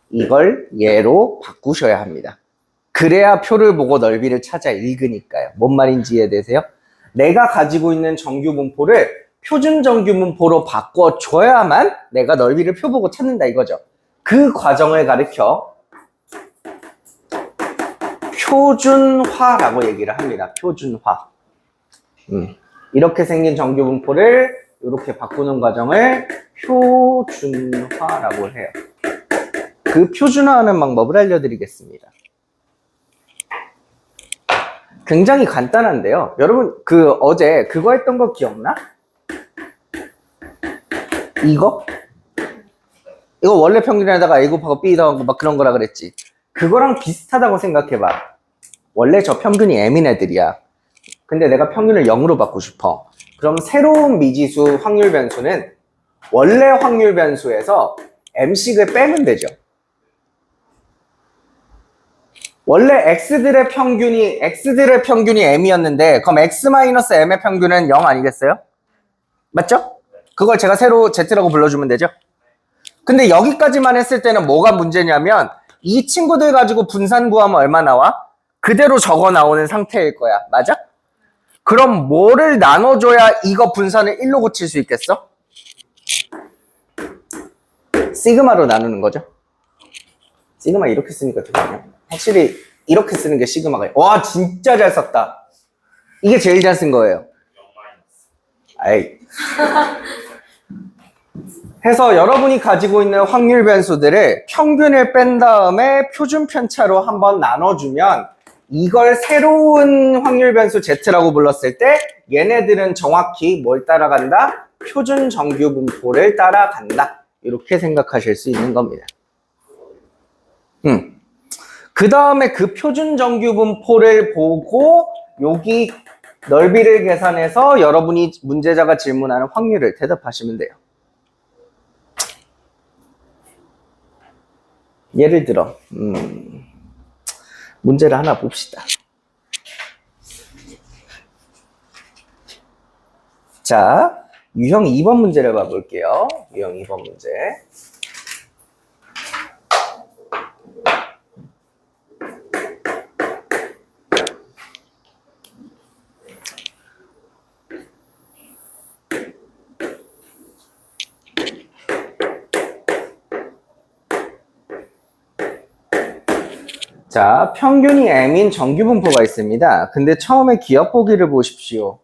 이걸 얘로 바꾸셔야 합니다. 그래야 표를 보고 넓이를 찾아 읽으니까요. 뭔 말인지 이해되세요? 내가 가지고 있는 정규분포를 표준 정규분포로 바꿔줘야만 내가 넓이를 표 보고 찾는다 이거죠. 그 과정을 가리켜 표준화라고 얘기를 합니다. 표준화. 이렇게 생긴 정규분포를 이렇게 바꾸는 과정을 표준화라고 해요. 그 표준화하는 방법을 알려드리겠습니다. 굉장히 간단한데요. 여러분 어제 그거 했던 거 기억나? 이거 원래 평균에다가 A 곱하고 B 더하고 막 그런 거라 그랬지. 그거랑 비슷하다고 생각해봐. 원래 저 평균이 M인 애들이야. 근데 내가 평균을 0으로 받고 싶어. 그럼 새로운 미지수 확률 변수는 원래 확률 변수에서 M씩을 빼면 되죠. 원래 X들의 평균이 M이었는데 그럼 X-M의 평균은 0 아니겠어요? 맞죠? 그걸 제가 새로 Z라고 불러주면 되죠? 근데 여기까지만 했을 때는 뭐가 문제냐면 이 친구들 가지고 분산 구하면 얼마 나와? 그대로 적어 나오는 상태일 거야. 맞아? 그럼 뭐를 나눠줘야 이거 분산을 1로 고칠 수 있겠어? 시그마로 나누는 거죠. 시그마 이렇게 쓰니까 되거든요. 확실히 이렇게 쓰는 게 시그마가. 와, 진짜 잘 썼다. 이게 제일 잘 쓴 거예요. 아이. 해서 여러분이 가지고 있는 확률 변수들을 평균을 뺀 다음에 표준 편차로 한번 나눠주면 이걸 새로운 확률 변수 Z라고 불렀을 때 얘네들은 정확히 뭘 따라간다? 표준 정규분포를 따라간다. 이렇게 생각하실 수 있는 겁니다. 그 다음에 그 표준 정규분포를 보고 여기 넓이를 계산해서 여러분이 문제자가 질문하는 확률을 대답하시면 돼요. 예를 들어 문제를 하나 봅시다. 자, 유형 2번 문제를 봐볼게요. 유형 2번 문제. 자, 평균이 m인 정규분포가 있습니다. 근데 처음에 기억 보기를 보십시오.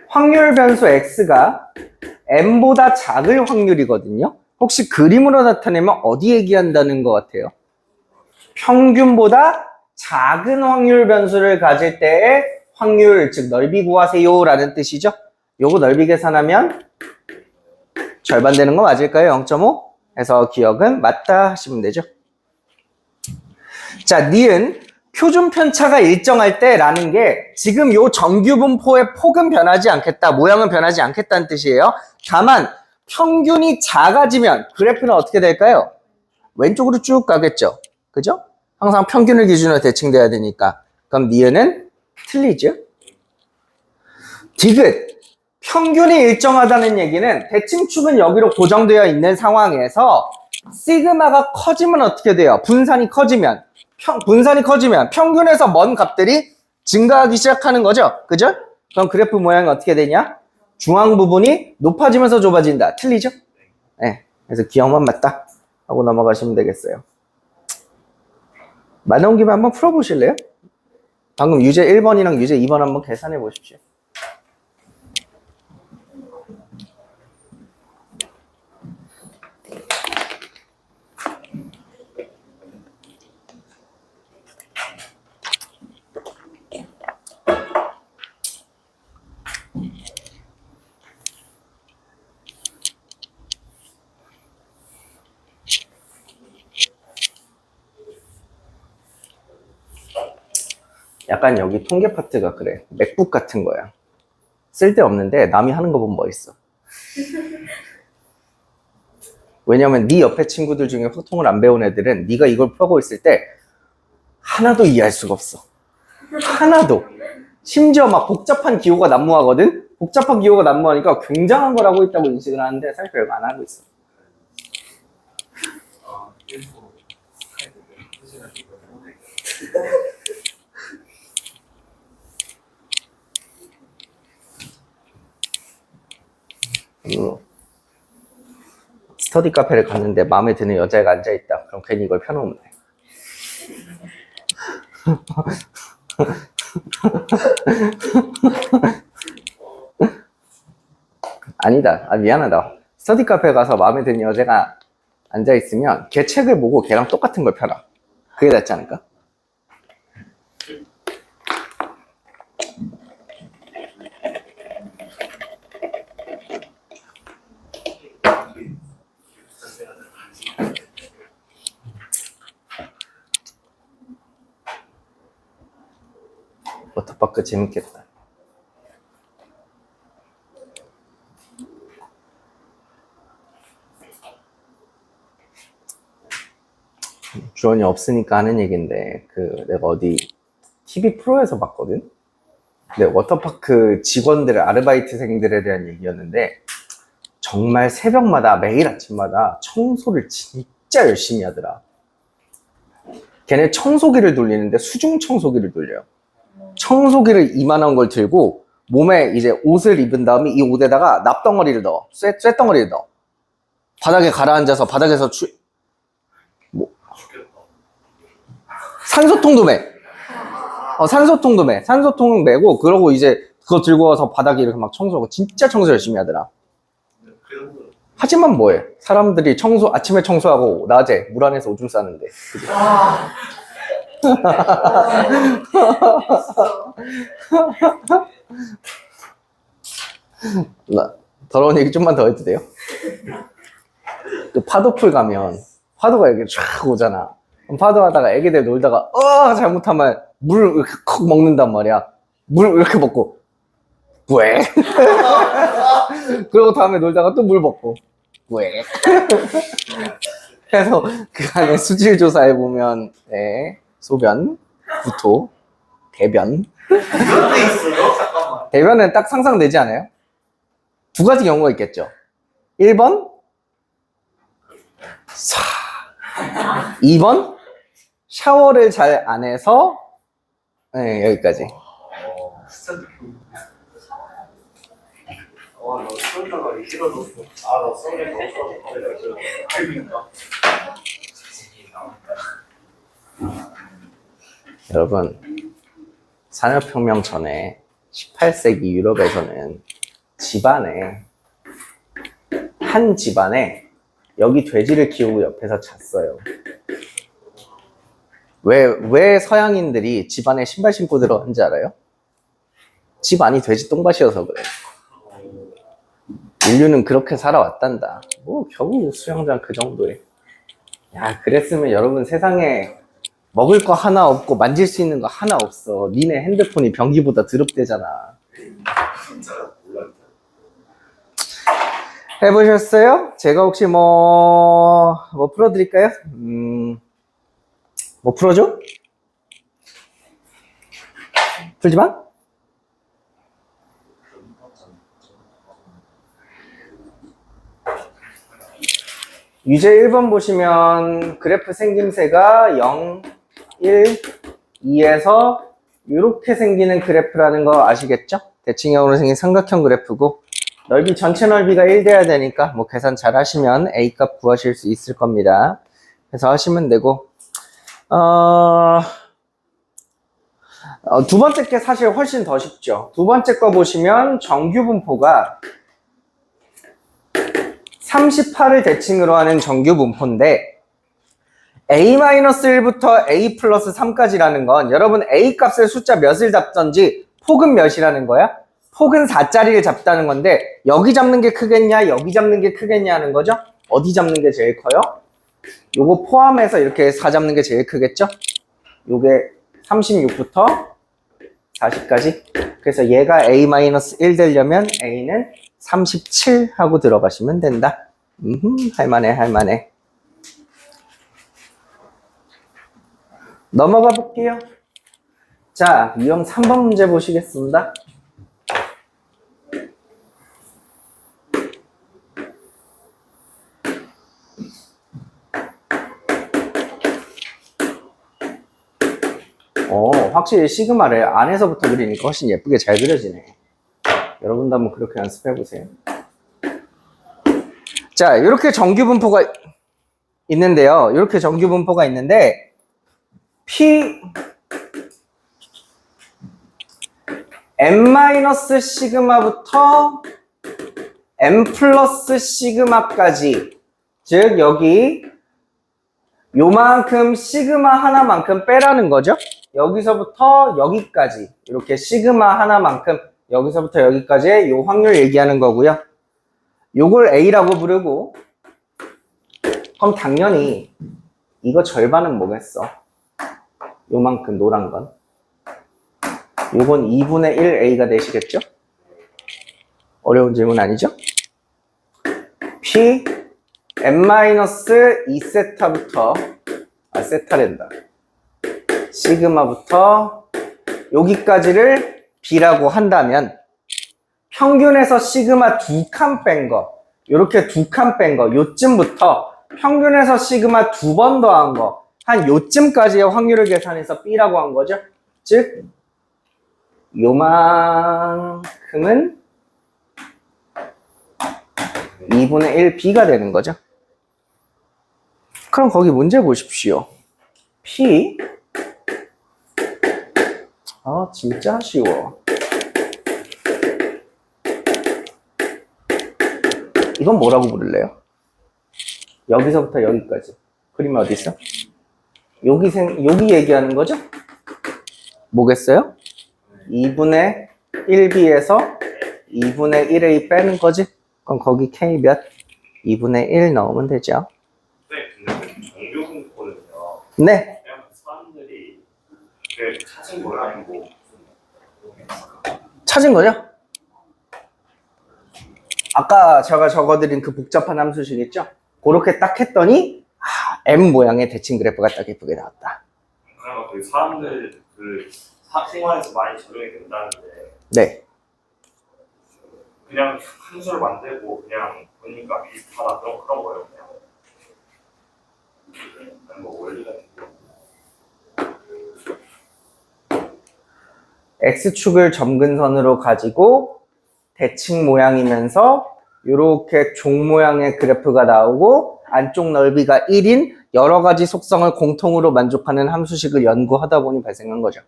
확률 변수 x가 m보다 작을 확률이거든요. 혹시 그림으로 나타내면 어디 얘기한다는 것 같아요? 평균보다 작은 확률 변수를 가질 때의 확률, 즉 넓이 구하세요 라는 뜻이죠. 요거 넓이 계산하면 절반 되는 거 맞을까요? 0.5? 해서 기억은 맞다 하시면 되죠. 자, 니은 표준 편차가 일정할 때라는 게 지금 요 정규분포의 폭은 변하지 않겠다, 모양은 변하지 않겠다는 뜻이에요. 다만 평균이 작아지면 그래프는 어떻게 될까요? 왼쪽으로 쭉 가겠죠. 그죠? 항상 평균을 기준으로 대칭돼야 되니까. 그럼 니은은 틀리죠. 디귿 평균이 일정하다는 얘기는 대칭축은 여기로 고정되어 있는 상황에서 시그마가 커지면 어떻게 돼요? 분산이 커지면 평균에서 먼 값들이 증가하기 시작하는 거죠. 그죠? 그럼 그래프 모양이 어떻게 되냐? 중앙 부분이 높아지면서 좁아진다. 틀리죠? 네. 그래서 기억만 맞다 하고 넘어가시면 되겠어요. 맞나온 김에 한번 풀어보실래요? 방금 유제 1번이랑 유제 2번 한번 계산해 보십시오. 약간 여기 통계 파트가 그래. 맥북 같은 거야. 쓸데없는데 남이 하는 거 보면 멋있어. 왜냐면 네 옆에 친구들 중에 소통을 안 배운 애들은 네가 이걸 풀고 있을 때 하나도 이해할 수가 없어. 하나도. 심지어 막 복잡한 기호가 난무하거든? 복잡한 기호가 난무하니까 굉장한 걸 하고 있다고 인식을 하는데 사실 별거 안 하고 있어. 스터디 카페를 갔는데 마음에 드는 여자애가 앉아있다. 그럼 괜히 이걸 펴놓으면 돼. 아니다. 미안하다. 스터디 카페 가서 마음에 드는 여자가 앉아있으면 걔 책을 보고 걔랑 똑같은 걸 펴라. 그게 낫지 않을까? 워터파크 재밌겠다. 주원이 없으니까 하는 얘기인데 내가 어디 TV 프로에서 봤거든? 근데 워터파크 직원들, 아르바이트생들에 대한 얘기였는데 정말 새벽마다 매일 아침마다 청소를 진짜 열심히 하더라. 걔네 청소기를 돌리는데 수중 청소기를 돌려요. 청소기를 이만한 걸 들고 몸에 이제 옷을 입은 다음에 이 옷에다가 납덩어리를 넣어. 쇳덩어리를 넣어. 바닥에 가라앉아서 바닥에서 산소통도 매. 산소통도 매. 산소통 매고 그러고 이제 그거 들고 와서 바닥에 이렇게 막 청소하고 진짜 청소 열심히 하더라. 하지만 뭐해? 사람들이 아침에 청소하고 낮에 물 안에서 오줌 싸는데. 더러운 얘기 좀만 더 해도 돼요? 그 파도풀 가면 파도가 이렇게 쫙 오잖아. 그럼 파도 하다가 애기들 놀다가 잘못하면 물 이렇게 컥 먹는단 말이야. 물 이렇게 먹고 왜? 그러고 다음에 놀다가 또 물 먹고 왜? 그래서 그 안에 수질 조사해 보면 소변, 구토, 대변. 이런 데 있어요? 잠깐만. 대변은 딱 상상되지 않아요? 두 가지 경우가 있겠죠. 1번 2번 샤워를 잘 안 해서 여기까지. 너 쏠다가 싫어졌어. 너 쏠게 너무 쏠게. 여러분, 산업혁명 전에 18세기 유럽에서는 한 집안에 여기 돼지를 키우고 옆에서 잤어요. 왜 서양인들이 집안에 신발 신고 들어간지 알아요? 집 안이 돼지 똥밭이어서 그래. 인류는 그렇게 살아왔단다. 뭐 겨우 수영장 그 정도에. 야, 그랬으면 여러분 세상에 먹을 거 하나 없고 만질 수 있는 거 하나 없어. 니네 핸드폰이 변기보다 더럽대잖아. 진짜 몰랐죠. 해보셨어요? 제가 혹시 뭐 풀어드릴까요? 뭐 풀어줘? 풀지 마? 유제 1번 보시면 그래프 생김새가 0, 1, 2에서 이렇게 생기는 그래프라는 거 아시겠죠? 대칭형으로 생긴 삼각형 그래프고 넓이 전체 넓이가 1 돼야 되니까 뭐 계산 잘 하시면 A 값 구하실 수 있을 겁니다. 그래서 하시면 되고 두 번째 게 사실 훨씬 더 쉽죠. 두 번째 거 보시면 정규 분포가 38을 대칭으로 하는 정규 분포인데 A-1부터 A 플러스 3까지라는 건 여러분 A 값을 숫자 몇을 잡던지 폭은 몇이라는 거야? 폭은 4짜리를 잡다는 건데 여기 잡는 게 크겠냐 여기 잡는 게 크겠냐 하는 거죠? 어디 잡는 게 제일 커요? 요거 포함해서 이렇게 4 잡는 게 제일 크겠죠? 요게 36부터 40까지. 그래서 얘가 A-1 되려면 A는 37 하고 들어가시면 된다. 할만해. 넘어가 볼게요. 자, 유형 3번 문제 보시겠습니다. 확실히 시그마를 안에서부터 그리니까 훨씬 예쁘게 잘 그려지네. 여러분도 한번 그렇게 연습해 보세요. 자, 이렇게 정규 분포가 있는데요. 이렇게 정규 분포가 있는데 P M- 시그마부터 M 플러스 시그마까지, 즉 여기 요만큼 시그마 하나만큼 빼라는 거죠. 여기서부터 여기까지 이렇게 시그마 하나만큼 여기서부터 여기까지의 요 확률 얘기하는 거고요. 요걸 A라고 부르고, 그럼 당연히 이거 절반은 뭐겠어? 요만큼 노란 건 요건 2분의 1 A가 되시겠죠? 어려운 질문 아니죠? P M-2세타부터 세타랜다 시그마부터 여기까지를 B라고 한다면 평균에서 시그마 2칸 뺀 거, 요렇게 2칸 뺀 거, 요쯤부터 평균에서 시그마 2번 더한 거, 한 요쯤까지의 확률을 계산해서 B라고 한 거죠. 즉 요만큼은 2분의 1 B가 되는 거죠. 그럼 거기 문제 보십시오. P 진짜 쉬워. 이건 뭐라고 부를래요? 여기서부터 여기까지. 그림이 어디 있어? 여기 얘기하는 거죠? 뭐겠어요? 2분의 1B에서 2분의 1A 빼는 거지? 그럼 거기 K 몇? 2분의 1 넣으면 되죠. 네, 근데 정규 분포는요. 네. 그냥 사람들이 찾은 걸 아니고 찾은 거죠? 아까 제가 적어드린 그 복잡한 함수식 있죠? 그렇게 딱 했더니 M 모양의 대칭 그래프가 딱 예쁘게 나왔다. 그러면 그 사람들 생활에서 많이 적용이 된다는데 네. 그냥 함수를 만들고 그냥 보니까 비슷하다 그런 거예요. 그냥 뭐 원리 같은 거. X축을 점근선으로 가지고 대칭 모양이면서 이렇게 종 모양의 그래프가 나오고 안쪽 넓이가 1인 여러 가지 속성을 공통으로 만족하는 함수식을 연구하다 보니 발생한 거죠.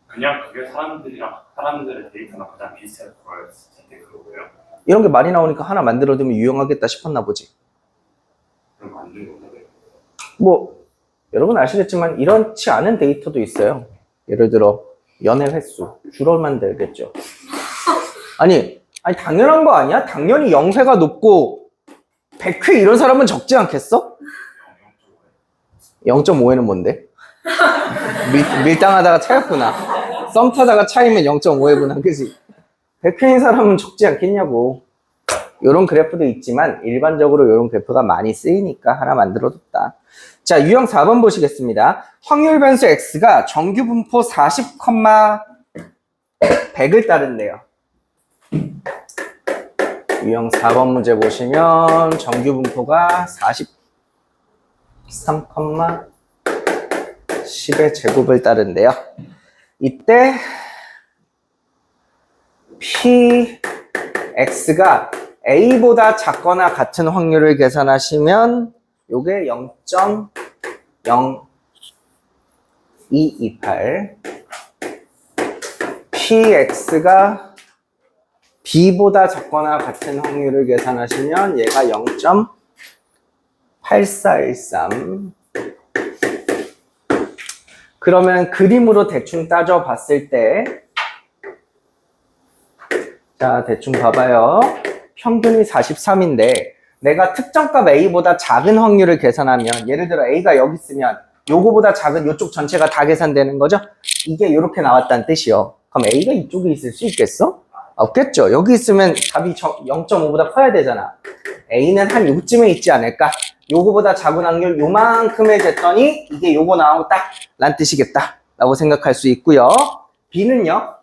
그냥 그게 사람들의 데이터나 가장 비슷해서 그걸 선택한 거예요. 이런 게 많이 나오니까 하나 만들어두면 유용하겠다 싶었나 보지. 그럼 만든 건가요? 뭐 여러분 아시겠지만 이렇지 않은 데이터도 있어요. 예를 들어 연애 횟수 줄어만 되겠죠. 아니 당연한 거 아니야? 당연히 영회가 높고 100회 이런 사람은 적지 않겠어? 0.5회는 뭔데? 밀당하다가 차였구나. 썸 타다가 차이면 0.5회구나. 그치? 100회인 사람은 적지 않겠냐고. 요런 그래프도 있지만 일반적으로 요런 그래프가 많이 쓰이니까 하나 만들어뒀다. 자, 유형 4번 보시겠습니다. 확률 변수 x가 정규 분포 40, 100을 따른대요. 유형 4번 문제 보시면 정규 분포가 43, 10의 제곱을 따른대요. 이때 px가 a보다 작거나 같은 확률을 계산하시면 요게 0.0228 px가 b보다 작거나 같은 확률을 계산하시면 얘가 0.8413 그러면 그림으로 대충 따져 봤을 때 자, 대충 봐봐요. 평균이 43인데 내가 특정값 a보다 작은 확률을 계산하면 예를 들어 a가 여기 있으면 요거보다 작은 요쪽 전체가 다 계산되는 거죠? 이게 이렇게 나왔다는 뜻이요. 그럼 a가 이쪽에 있을 수 있겠어? 없겠죠. 여기 있으면 답이 0.5보다 커야 되잖아. a는 한 요쯤에 있지 않을까? 요거보다 작은 확률 요만큼에 쟀더니 이게 요거 나오다 란 뜻이겠다 라고 생각할 수 있고요. b는요?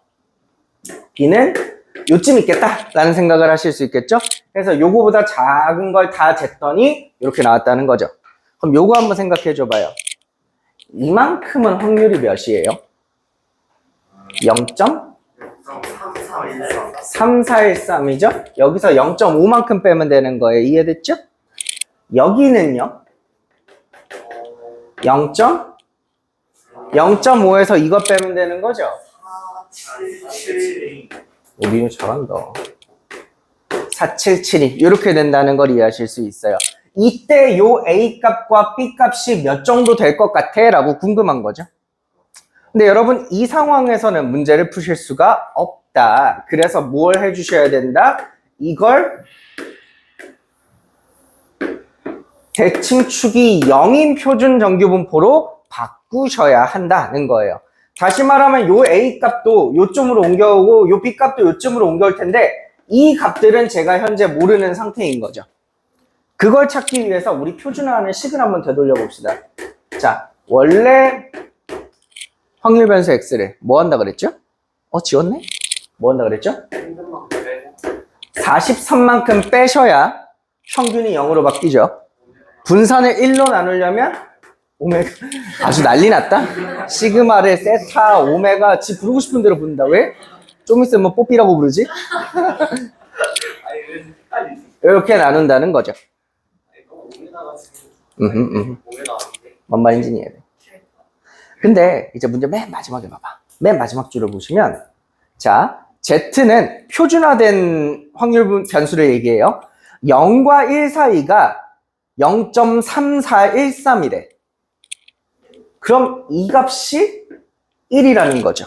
b는 요쯤 있겠다 라는 생각을 하실 수 있겠죠. 그래서 요거보다 작은 걸 다 쟀더니 이렇게 나왔다는 거죠. 그럼 요거 한번 생각해 줘봐요. 이만큼은 확률이 몇이에요? 0.3413이죠? 여기서 0.5만큼 빼면 되는 거예요. 이해됐죠? 여기는요? 0.5에서 이거 빼면 되는 거죠? 우리는 잘한다. 4772 이렇게 된다는 걸 이해하실 수 있어요. 이때 요 A 값과 B 값이 몇 정도 될 것 같아? 라고 궁금한 거죠. 근데 여러분 이 상황에서는 문제를 푸실 수가 없다. 그래서 뭘 해주셔야 된다? 이걸 대칭축이 0인 표준 정규분포로 바꾸셔야 한다는 거예요. 다시 말하면 요 A 값도 요쯤으로 옮겨오고 요 B 값도 요쯤으로 옮겨올 텐데 이 값들은 제가 현재 모르는 상태인 거죠. 그걸 찾기 위해서 우리 표준화하는 식을 한번 되돌려 봅시다. 자, 원래 확률 변수 x를 뭐 한다 그랬죠? 지웠네? 뭐 한다 그랬죠? 43만큼 빼셔야 평균이 0으로 바뀌죠. 분산을 1로 나누려면 오메가 아주 난리 났다. 시그마를 세타, 오메가 지 부르고 싶은 대로 부른다. 왜? 좀 있으면 뽀삐라고 부르지? 이렇게 나눈다는 거죠. 뭔 말인지 이해해. 근데 이제 문제 맨 마지막에 봐봐. 맨 마지막 줄을 보시면 자, Z는 표준화된 확률 변수를 얘기해요. 0과 1 사이가 0.3413이래. 그럼 이 값이 1이라는 거죠.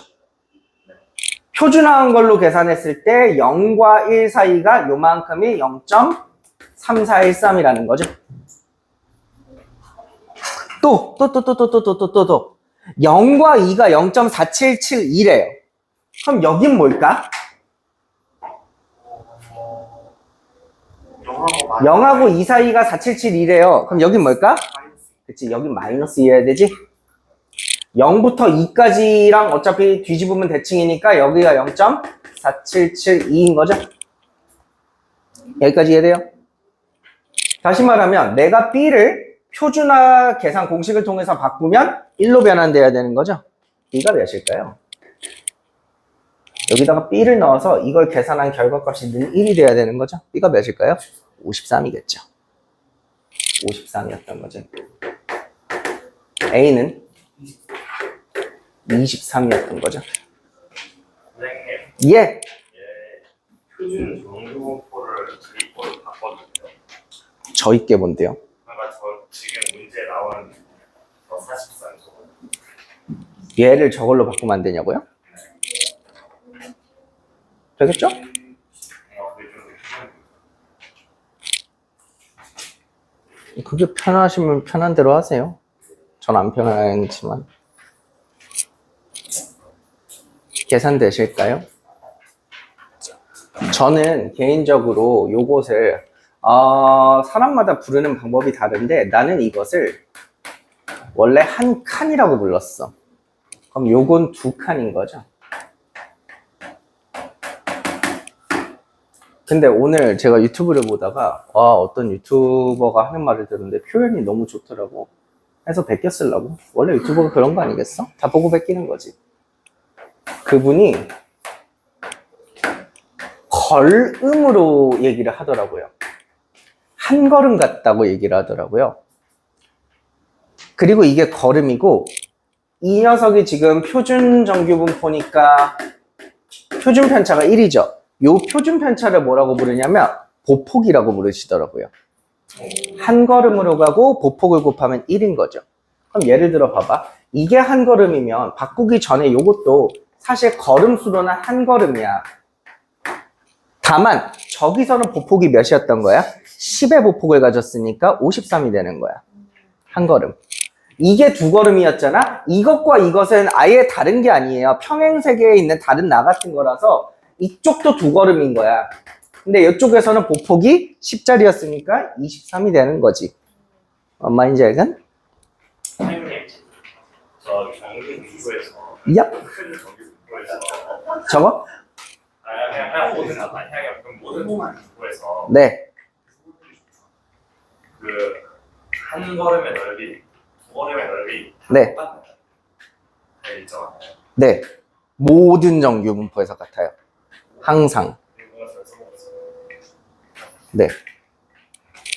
표준화한 걸로 계산했을 때 0과 1 사이가 요만큼이 0.3413이라는 거죠. 또 0과 2가 0.4772래요. 그럼 여긴 뭘까? 0하고 2 사이가 4772래요. 그럼 여긴 뭘까? 그치, 여긴 마이너스여야 되지? 0부터 2까지랑 어차피 뒤집으면 대칭이니까 여기가 0.4772인 거죠? 여기까지 이해돼요? 다시 말하면 내가 B를 표준화 계산 공식을 통해서 바꾸면 1로 변환돼야 되는 거죠? B가 몇일까요? 여기다가 B를 넣어서 이걸 계산한 결과값이 늘 1이 돼야 되는 거죠? B가 몇일까요? 53이겠죠. 53이었던 거지. A는 23이었던 거죠. 선생님, 예. 예, 표준 정규분포를 저희 거로 바꿔주세요. 저희 게 뭔데요? 그러니까 저 지금 문제 나온 저 43 저거. 얘를 저걸로 바꾸면 안 되냐고요? 되겠죠? 그게 좀 그게 편하시면 편한 대로 하세요. 전 안 편하지만. 계산되실까요? 저는 개인적으로 요것을 사람마다 부르는 방법이 다른데 나는 이것을 원래 한 칸이라고 불렀어. 그럼 요건 두 칸인 거죠. 근데 오늘 제가 유튜브를 보다가 어떤 유튜버가 하는 말을 들었는데 표현이 너무 좋더라고. 해서 베껴 쓰려고. 원래 유튜버가 그런 거 아니겠어? 다 보고 베끼는 거지. 그분이 걸음으로 얘기를 하더라고요. 한 걸음 같다고 얘기를 하더라고요. 그리고 이게 걸음이고 이 녀석이 지금 표준 정규분포니까 표준 편차가 1이죠. 요 표준 편차를 뭐라고 부르냐면 보폭이라고 부르시더라고요. 한 걸음으로 가고 보폭을 곱하면 1인 거죠. 그럼 예를 들어 봐봐. 이게 한 걸음이면 바꾸기 전에 요것도 사실 걸음수로는 한 걸음이야. 다만 저기서는 보폭이 몇이었던 거야? 10의 보폭을 가졌으니까 53이 되는 거야. 한 걸음. 이게 두 걸음이었잖아? 이것과 이것은 아예 다른 게 아니에요. 평행세계에 있는 다른 나 같은 거라서 이쪽도 두 걸음인 거야. 근데 이쪽에서는 보폭이 10짜리였으니까 23이 되는 거지. 엄마인지 알간? 선생님, 저 정규분포에서 얍. 큰 정규분포에서 저거? 그냥 모든 그냥 모든 분포에서 네. 그 한 걸음의 넓이, 두 걸음의 넓이 네. 똑같아요. 네, 일정하나요? 네. 모든 정규 분포에서 같아요. 항상. 네.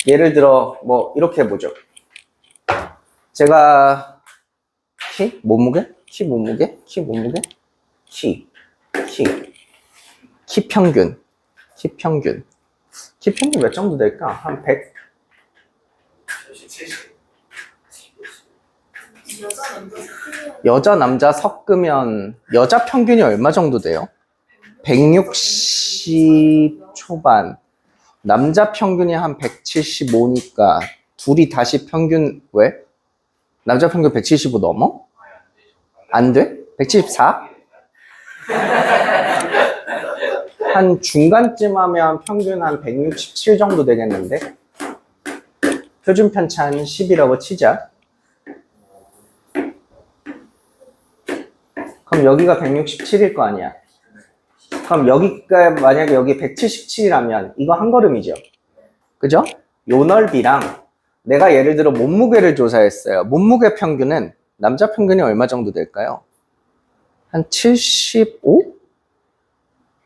예를 들어 뭐 이렇게 해보죠. 제가 키? 몸무게? 키 몸무게? 키 몸무게? 키 평균. 키 평균 몇 정도 될까? 한 100? 70. 여자 남자 섞으면 여자 평균이 얼마 정도 돼요? 160 초반. 남자 평균이 한 175니까 둘이 다시 평균 왜? 남자 평균 175 넘어? 안 돼? 174? 한 중간쯤 하면 평균 한 167 정도 되겠는데? 표준 편차 한 10이라고 치자. 그럼 여기가 167일 거 아니야. 그럼 여기가 만약에 여기 177이라면 이거 한 걸음이죠. 그죠? 요 넓이랑 내가 예를 들어 몸무게를 조사했어요. 몸무게 평균은 남자 평균이 얼마 정도 될까요? 한 75?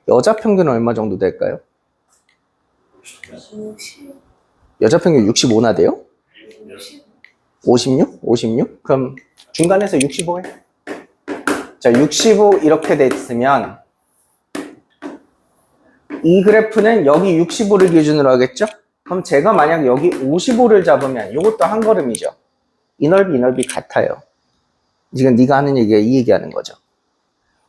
여자 평균은 얼마 정도 될까요? 여자 평균 65나 돼요? 56? 56? 그럼 중간에서 65 해. 자, 65 이렇게 됐으면 이 그래프는 여기 65를 기준으로 하겠죠? 그럼 제가 만약 여기 55를 잡으면 이것도 한 걸음이죠. 이 넓이 같아요. 지금 네가 하는 얘기가 이 얘기하는 거죠.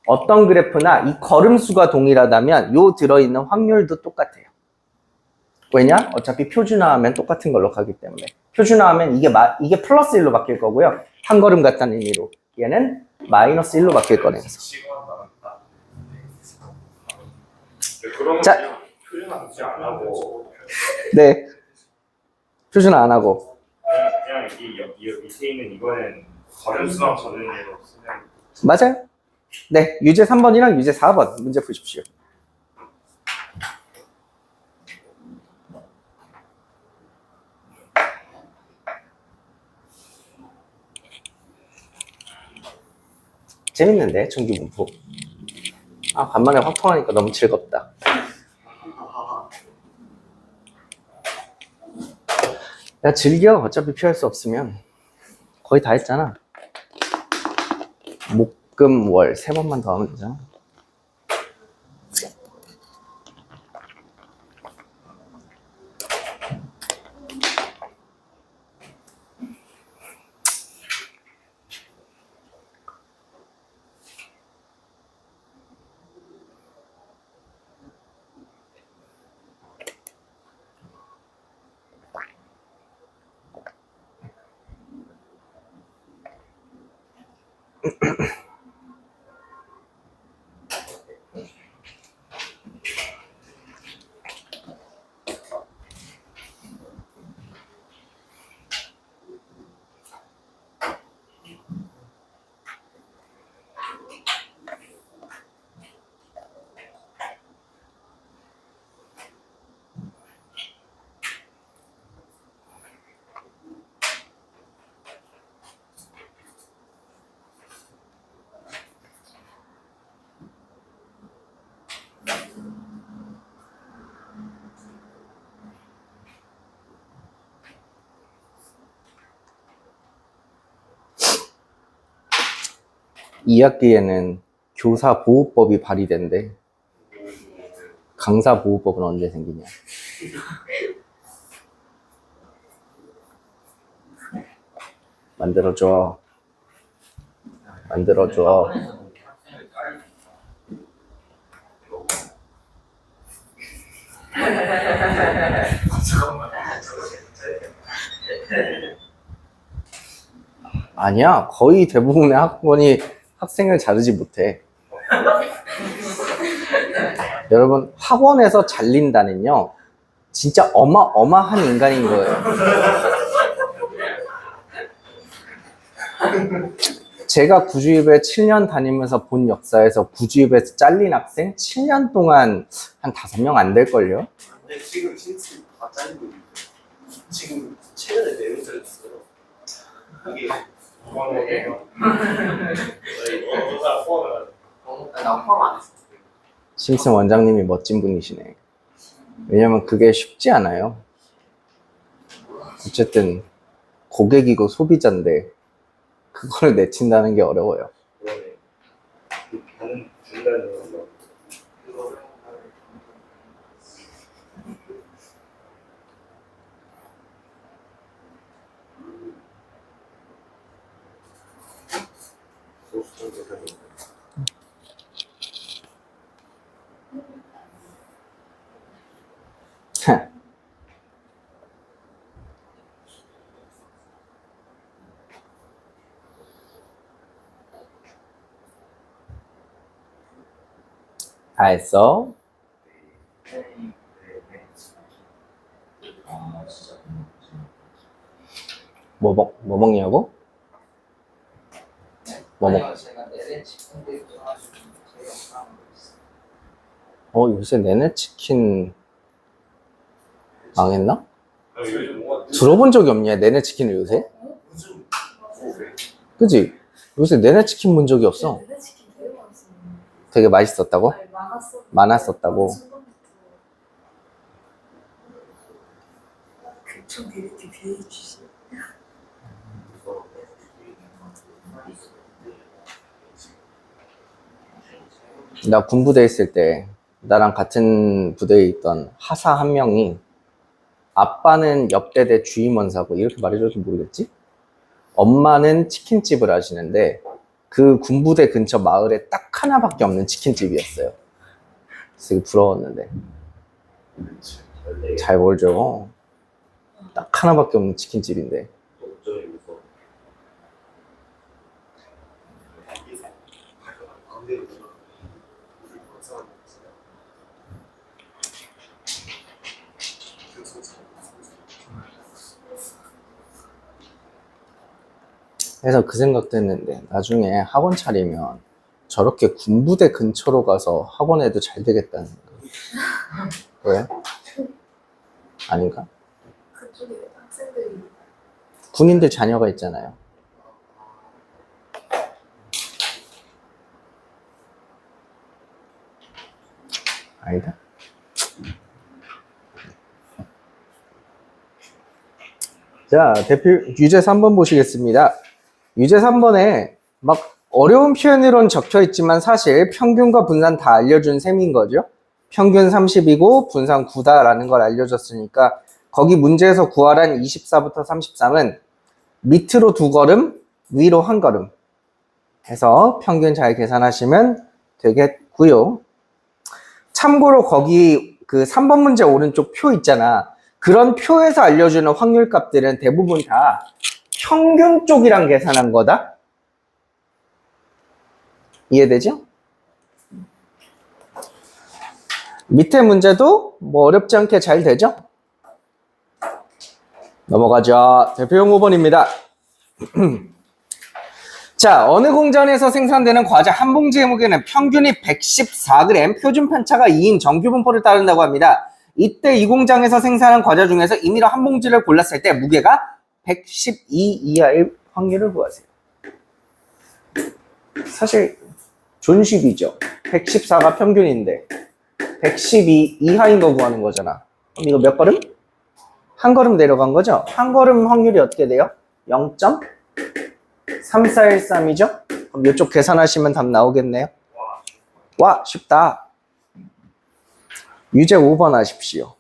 어떤 그래프나 이 걸음수가 동일하다면 요 들어있는 확률도 똑같아요. 왜냐? 어차피 표준화하면 똑같은 걸로 가기 때문에. 표준화하면 이게 플러스 1로 바뀔 거고요. 한 걸음 같다는 의미로. 얘는 마이너스 1로 바뀔 거네요. 그러면 자. 표준화 굳이 안 하고 네. 표준화 안 하고. 그냥 이 밑에 있는 이거는 걸음수랑 전응으로 쓰면 맞아요. 네. 유제 3번이랑 유제 4번 문제 푸십시오. 재밌는데, 정규분포. 간만에 확 통하니까 너무 즐겁다. 야, 즐겨. 어차피 피할 수 없으면. 거의 다 했잖아. 목, 금, 월. 3번만 더 하면 되잖아. 이 학기에는 교사보호법이 발의된대. 강사보호법은 언제 생기냐? 만들어줘. 만들어줘. 아니야. 거의 대부분의 학원이 학생을 자르지 못해. 여러분, 학원에서 잘린다는요, 진짜 어마어마한 인간인 거예요. 제가 구주입에 7년 다니면서 본 역사에서 구주입에서 잘린 학생 7년 동안 한 5명 안 될걸요? 근데 지금 신입 다 잘리고 있는데 지금 최근에 4명 잘렸어요. 이게 나 포함 안 했어. 심슨 원장님이 멋진 분이시네. 왜냐면 그게 쉽지 않아요. 어쨌든 고객이고 소비자인데 그걸 내친다는 게 어려워요. 그러네. 반은 준다는 거. 다 했어? 뭐 먹냐고? 뭐 먹? 요새 내내 치킨 망했나? 요즘 뭔가 들어본 적이 없냐, 내내 치킨을 요새? 요즘 그지? 요새 내내 치킨 본 적이 없어. 내내 치킨 되게 많았어. 되게 맛있었다고? 아니, 많았어. 많았었다고? 그좀 이렇게 비해 주시. 나 군부대 있을 때 나랑 같은 부대에 있던 하사 한 명이 아빠는 옆대대 주임원사고 이렇게 말해줘도 모르겠지? 엄마는 치킨집을 하시는데 그 군부대 근처 마을에 딱 하나밖에 없는 치킨집이었어요. 그래서 이거 부러웠는데 잘 몰죠. 딱 하나밖에 없는 치킨집인데 그래서 그 생각도 했는데 나중에 학원 차리면 저렇게 군부대 근처로 가서 학원 해도 잘 되겠다는 생각. 왜? 아닌가? 그쪽에 학생들이 군인들 자녀가 있잖아요. 아니다. 자, 유제 3번 보시겠습니다. 유제 3번에 막 어려운 표현으로는 적혀 있지만 사실 평균과 분산 다 알려준 셈인 거죠. 평균 30이고 분산 9다라는 걸 알려줬으니까 거기 문제에서 구하란 24부터 33은 밑으로 2걸음, 위로 1걸음 해서 평균 잘 계산하시면 되겠고요. 참고로 거기 그 3번 문제 오른쪽 표 있잖아. 그런 표에서 알려주는 확률 값들은 대부분 다 평균 쪽이랑 계산한 거다. 이해되죠? 밑에 문제도 뭐 어렵지 않게 잘 되죠? 넘어가죠. 대표용 5번입니다. 자, 어느 공장에서 생산되는 과자 한 봉지의 무게는 평균이 114g, 표준 편차가 2인 정규 분포를 따른다고 합니다. 이때 이 공장에서 생산한 과자 중에서 임의로 한 봉지를 골랐을 때 무게가 112 이하일 확률을 구하세요. 사실 존식이죠. 114가 평균인데 112 이하인 거 구하는 거잖아. 그럼 이거 몇 걸음? 한 걸음 내려간 거죠? 한 걸음 확률이 어떻게 돼요? 0.3413이죠? 그럼 이쪽 계산하시면 답 나오겠네요. 와, 쉽다. 유제 5번 하십시오.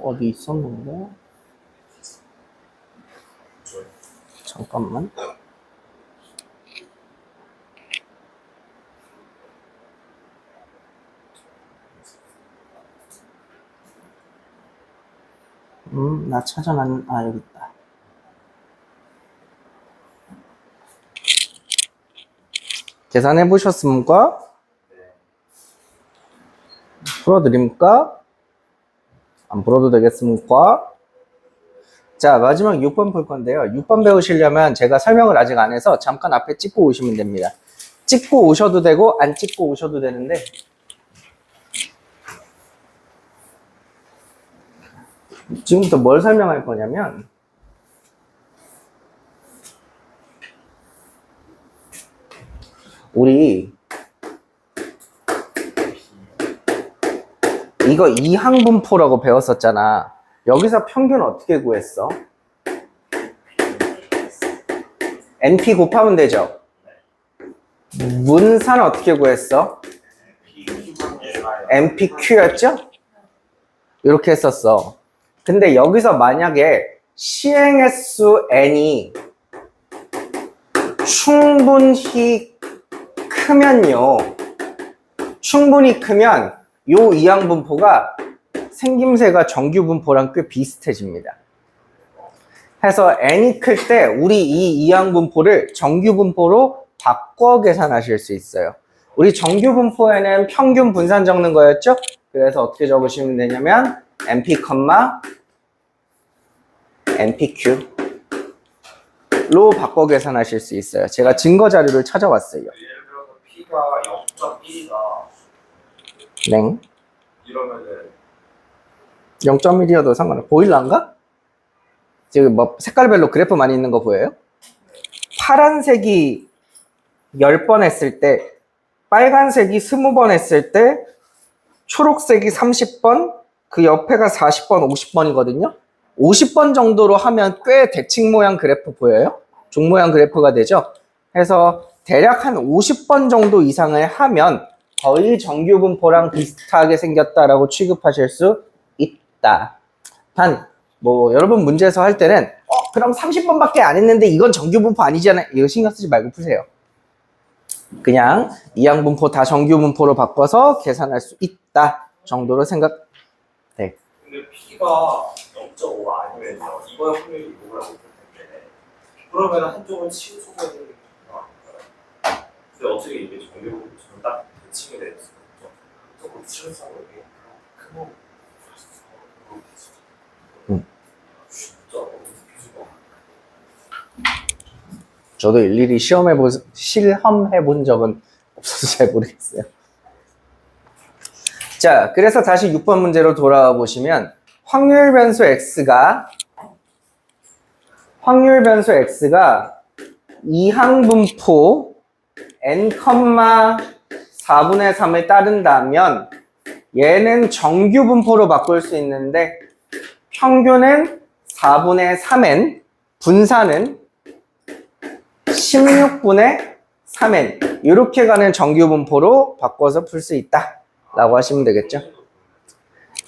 어디 있었는데? 잠깐만. 나 찾아놨, 여기 있다. 계산해 보셨습니까? 풀어드립니까? 안 풀어도 되겠습니까? 자, 마지막 6번 풀 건데요. 6번 배우시려면 제가 설명을 아직 안 해서 잠깐 앞에 찍고 오시면 됩니다. 찍고 오셔도 되고 안 찍고 오셔도 되는데 지금부터 뭘 설명할 거냐면 우리 이거 이항분포라고 배웠었잖아. 여기서 평균 어떻게 구했어? NP 곱하면 되죠? 문산 어떻게 구했어? NPQ였죠? 이렇게 했었어. 근데 여기서 만약에 시행횟수 N이 충분히 크면요. 충분히 크면 요 이항분포가 생김새가 정규분포랑 꽤 비슷해집니다. 해서 n이 클 때 우리 이 이항분포를 정규분포로 바꿔 계산하실 수 있어요. 우리 정규분포에는 평균 분산 적는 거였죠? 그래서 어떻게 적으시면 되냐면 NPQ로 바꿔 계산하실 수 있어요. 제가 증거 자료를 찾아왔어요. 예를 들어서 P가 0.1이다. 네. 이러면은 0.1이어도 상관없어요. 보일란가? 지금 뭐 색깔별로 그래프 많이 있는 거 보여요? 파란색이 10번 했을 때, 빨간색이 20번 했을 때, 초록색이 30번, 그 옆에가 40번, 50번이거든요? 50번 정도로 하면 꽤 대칭 모양 그래프 보여요? 종 모양 그래프가 되죠? 해서 대략 한 50번 정도 이상을 하면 거의 정규 분포랑 비슷하게 생겼다라고 취급하실 수 있다. 단, 뭐, 여러분 문제에서 할 때는, 그럼 30번밖에 안 했는데 이건 정규 분포 아니잖아요. 이거 신경 쓰지 말고 푸세요. 그냥 이항 분포 다 정규 분포로 바꿔서 계산할 수 있다 정도로 생각. 네. 근데 P가 0.5 아니면 이거의 확률이 이거라고 텐데 그러면 한쪽은 치우소가 되는 게 아닐까요? 근데 어떻게 이게 정규분포처럼 딱 대칭이 될 수가 있죠? 조금 치우성을 위해 큰 진짜 어떻게 수가 저도 일일이 실험해 본 적은 없어서 잘 모르겠어요. 자, 그래서 다시 6번 문제로 돌아와 보시면 확률 변수 x가 이항 분포 n, 4분의 3을 따른다면 얘는 정규 분포로 바꿀 수 있는데 평균은 4분의 3n, 분산은 16분의 3n 이렇게 가는 정규 분포로 바꿔서 풀 수 있다 라고 하시면 되겠죠.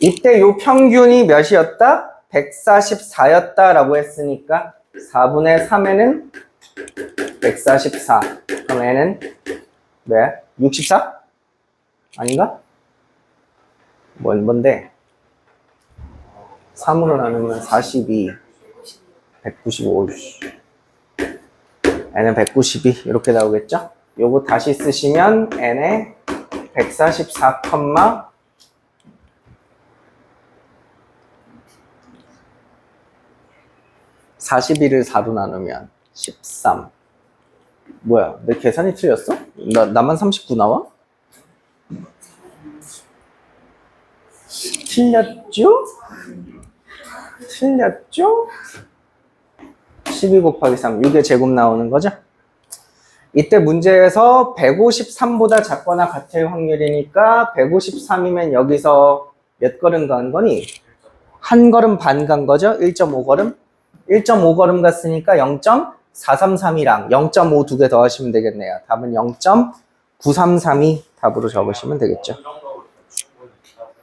이때 요 평균이 몇이었다? 144였다 라고 했으니까 4분의 3n은 144 그럼 n은 왜? 64? 아닌가? 뭔데? 3으로 나누면 42 195 n은 192 이렇게 나오겠죠? 요거 다시 쓰시면 n에 144, 41을 4로 나누면 13. 뭐야? 내 계산이 틀렸어? 나만 39 나와? 틀렸죠? 12 곱하기 3, 6의 제곱 나오는 거죠? 이때 문제에서 153보다 작거나 같을 확률이니까 153이면 여기서 몇 걸음 간 거니? 한 걸음 반 간 거죠? 1.5걸음? 1.5걸음 갔으니까 0.433이랑 0.5 두 개 더 하시면 되겠네요. 답은 0.9332 답으로 적으시면 되겠죠. 이런 거로 충분히 기다리는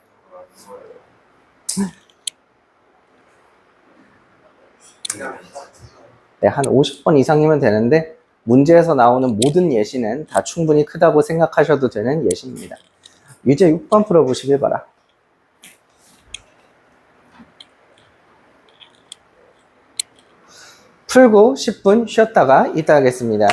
거예요. 네, 한 50번 이상이면 되는데 문제에서 나오는 모든 예시는 다 충분히 크다고 생각하셔도 되는 예시입니다. 유제 6번 풀어보시길 바라. 풀고 10분 쉬었다가 이따 하겠습니다.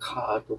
가도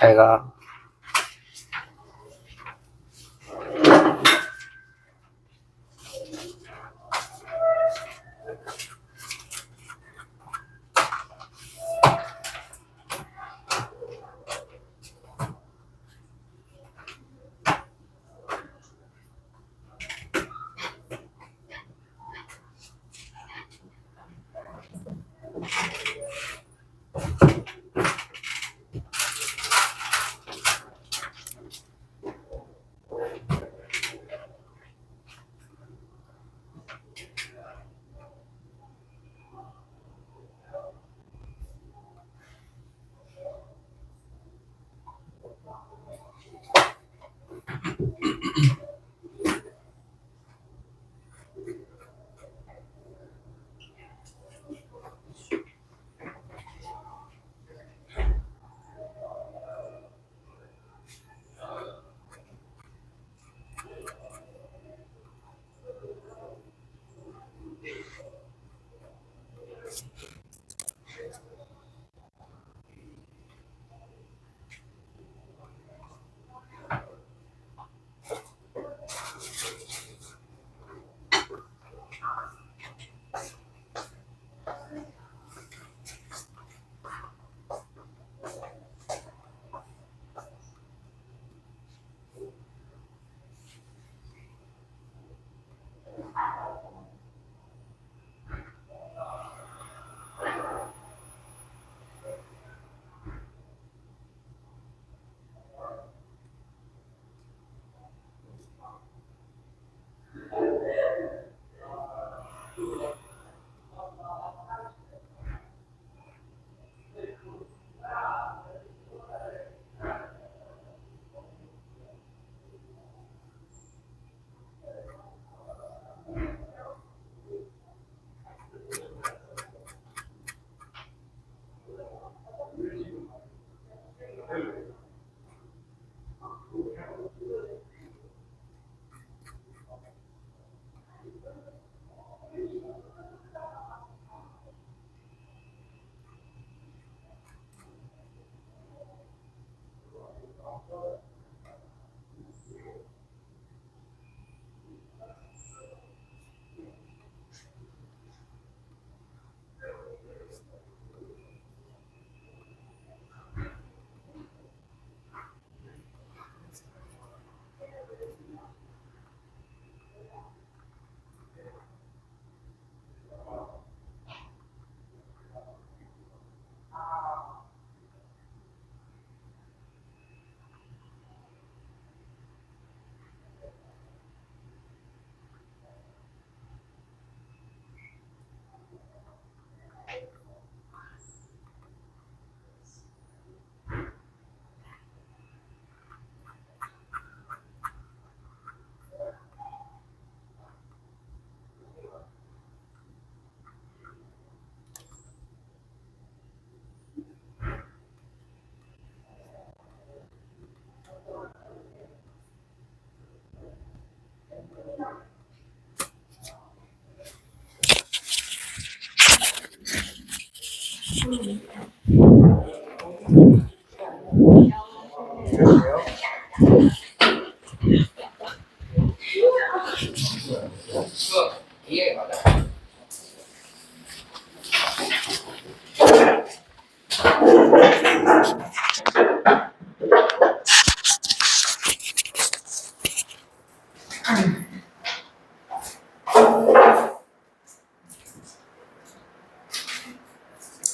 잘 가.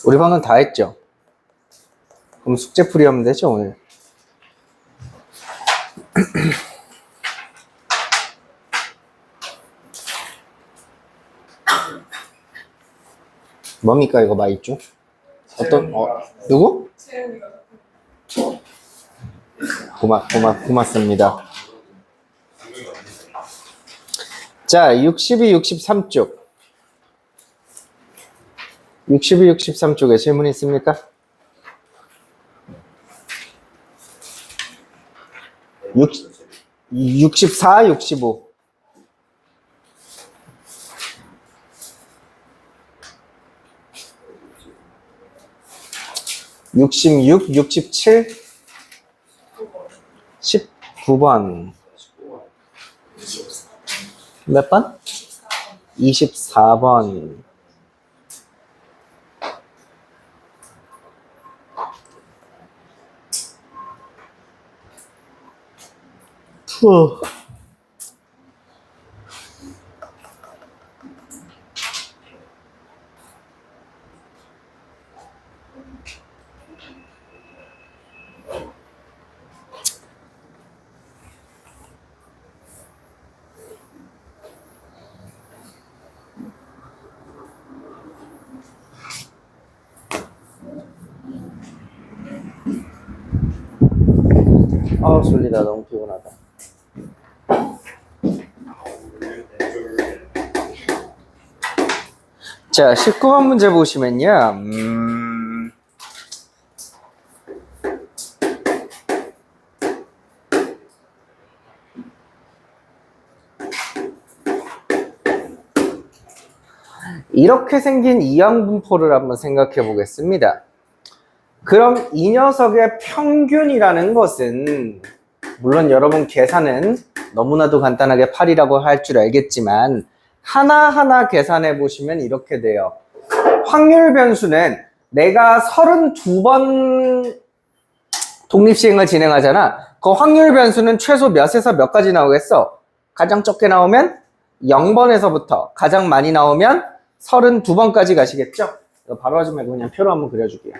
우리 방은 다 했죠? 그럼 숙제풀이 하면 되죠, 오늘? 뭡니까, 이거 마이쮸? 어떤, 누구? 고맙습니다. 자, 62, 63쪽. 62, 63쪽에 질문 있습니까? 64, 65. 66, 67. 19번. 19번. 24번. 몇 번? 24번. 후. 졸리다. 너무 피곤하다. 자, 19번 문제 보시면요. 이렇게 생긴 이항분포를 한번 생각해 보겠습니다. 그럼 이 녀석의 평균이라는 것은, 물론 여러분 계산은 너무나도 간단하게 8이라고 할 줄 알겠지만 하나하나 계산해 보시면 이렇게 돼요. 확률 변수는 내가 32번 독립시행을 진행하잖아. 그 확률 변수는 최소 몇에서 몇 가지 나오겠어? 가장 적게 나오면 0번에서부터 가장 많이 나오면 32번까지 가시겠죠? 이거 바로 하지 말고 그냥 표로 한번 그려줄게요.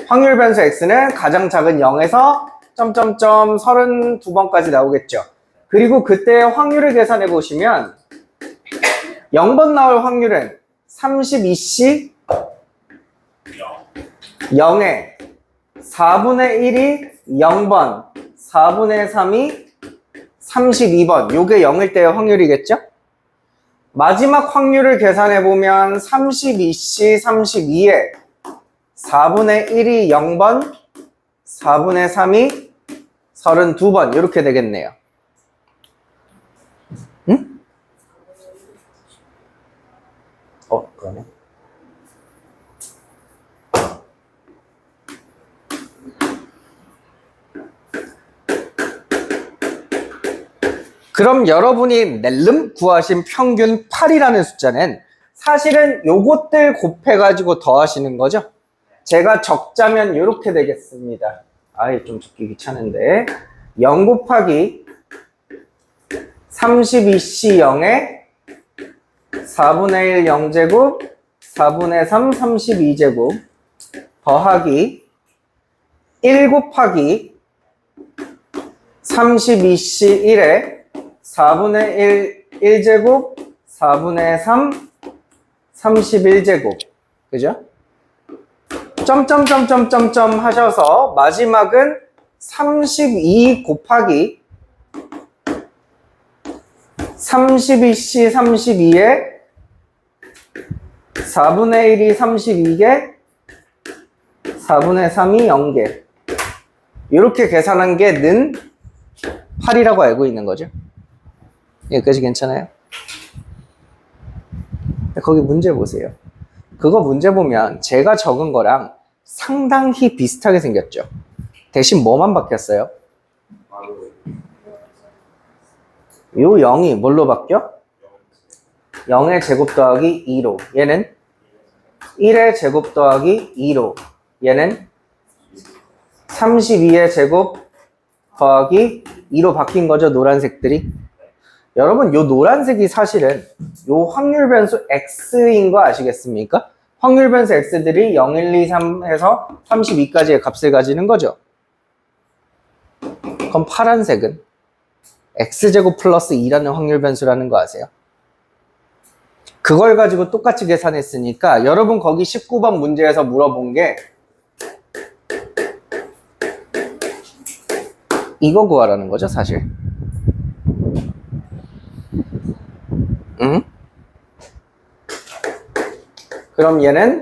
확률 변수 x는 가장 작은 0에서 점점점 32번까지 나오겠죠. 그리고 그때 확률을 계산해 보시면 0번 나올 확률은 32C 0에 4분의 1이 0번, 4분의 3이 32번. 요게 0일 때의 확률이겠죠? 마지막 확률을 계산해 보면 32C 32에 4분의 1이 0번, 4분의 3이 32번. 이렇게 되겠네요. 응? 그러네. 그럼 여러분이 낼름 구하신 평균 8이라는 숫자는 사실은 요것들 곱해가지고 더하시는 거죠? 제가 적자면 이렇게 되겠습니다. 아예 좀 적기 귀찮은데 0 곱하기 32C 0에 4분의 1 0제곱 4분의 3 32제곱 더하기 1 곱하기 32C 1에 4분의 1 1제곱 4분의 3 31제곱 그죠? 점점점점점점 하셔서 마지막은 32 곱하기 32C 32에 4분의 1이 32개 4분의 3이 0개 이렇게 계산한 게 는 8이라고 알고 있는 거죠. 여기까지 괜찮아요? 거기 문제 보세요. 그거 문제 보면 제가 적은 거랑 상당히 비슷하게 생겼죠. 대신 뭐만 바뀌었어요? 요 0이 뭘로 바뀌어? 0의 제곱 더하기 2로 얘는 1의 제곱 더하기 2로 얘는 32의 제곱 더하기 2로 바뀐 거죠. 노란색들이. 여러분 요 노란색이 사실은 요 확률 변수 x인 거 아시겠습니까? 확률 변수 x들이 0, 1, 2, 3에서 32까지의 값을 가지는 거죠. 그럼 파란색은 x제곱 플러스 2라는 확률 변수라는 거 아세요? 그걸 가지고 똑같이 계산했으니까 여러분 거기 19번 문제에서 물어본 게 이거 구하라는 거죠, 사실. 응? 그럼 얘는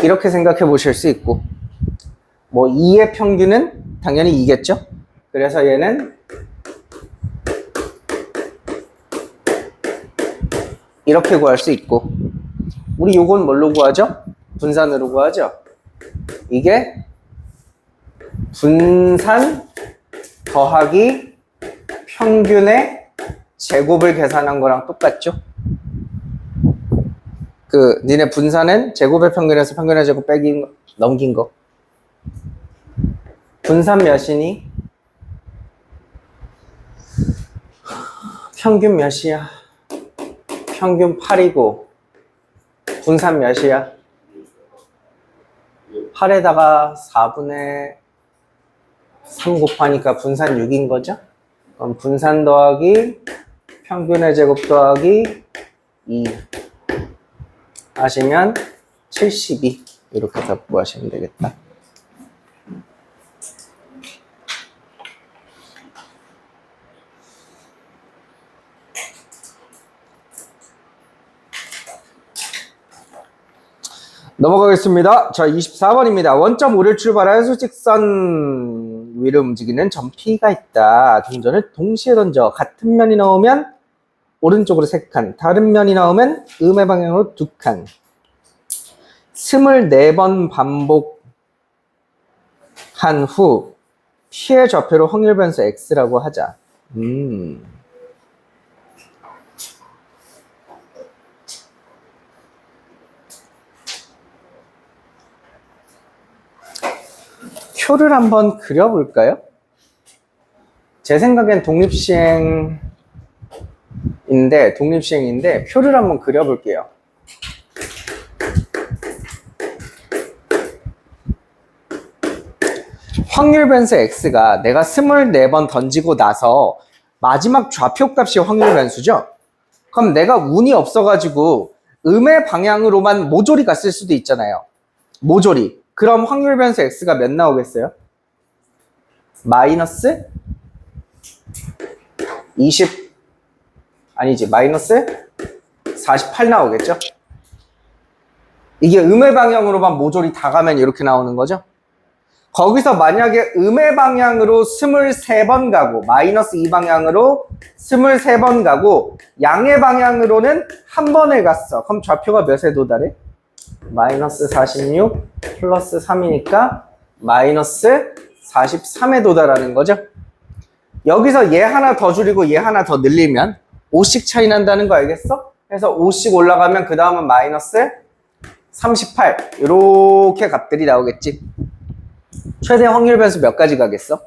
이렇게 생각해 보실 수 있고 뭐 2의 평균은 당연히 2겠죠? 그래서 얘는 이렇게 구할 수 있고 우리 요건 뭘로 구하죠? 분산으로 구하죠. 이게 분산 더하기 평균의 제곱을 계산한 거랑 똑같죠. 니네 분산은 제곱의 평균에서 평균의 제곱 빼기 넘긴 거. 분산 몇이니? 평균 몇이야? 평균 8이고 분산 몇이야? 8에다가 4분의 3 곱하니까 분산 6인 거죠? 그럼 분산 더하기 평균의 제곱 더하기 2 하시면 72 이렇게 답구하시면 되겠다. 넘어가겠습니다. 자, 24번입니다. 원점 5를 출발하여 수직선 위를 움직이는 점 P가 있다. 동전을 동시에 던져 같은 면이 나오면 오른쪽으로 3칸, 다른 면이 나오면 음의 방향으로 2칸. 24번 반복한 후 P의 좌표를 확률 변수 X라고 하자. 표를 한번 그려볼까요? 제 생각엔 독립시행인데 표를 한번 그려볼게요. 확률 변수 X가 내가 24번 던지고 나서 마지막 좌표값이 확률 변수죠? 그럼 내가 운이 없어가지고 음의 방향으로만 모조리 갔을 수도 있잖아요. 모조리. 그럼 확률 변수 X가 몇 나오겠어요? 마이너스 20 아니지 마이너스 48 나오겠죠? 이게 음의 방향으로만 모조리 다 가면 이렇게 나오는 거죠? 거기서 만약에 음의 방향으로 23번 가고 마이너스 2 방향으로 23번 가고 양의 방향으로는 한 번에 갔어. 그럼 좌표가 몇에 도달해? 마이너스 46 플러스 3이니까 마이너스 43에 도달하는 거죠. 여기서 얘 하나 더 줄이고 얘 하나 더 늘리면 5씩 차이 난다는 거 알겠어? 그래서 5씩 올라가면 그 다음은 마이너스 38 이렇게 값들이 나오겠지. 최대 확률 변수 몇 가지 가겠어?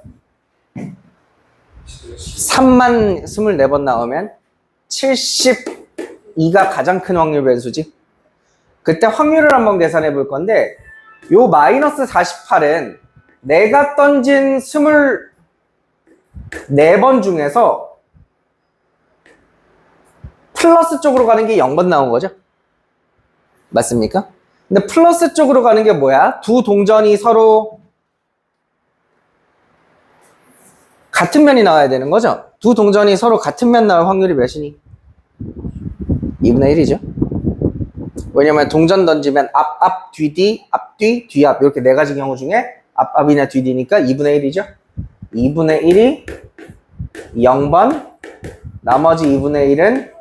3만 24번 나오면 72가 가장 큰 확률 변수지. 그때 확률을 한번 계산해 볼 건데 요 마이너스 48은 내가 던진 24번 중에서 플러스 쪽으로 가는 게 0번 나온 거죠? 맞습니까? 근데 플러스 쪽으로 가는 게 뭐야? 두 동전이 서로 같은 면이 나와야 되는 거죠? 두 동전이 서로 같은 면 나올 확률이 몇이니? 2분의 1이죠? 왜냐면 동전 던지면 앞, 뒤, 앞, 뒤, 앞 이렇게 네 가지 경우 중에 앞이나 뒤니까 2분의 1이죠? 2분의 1이 0번, 나머지 2분의 1은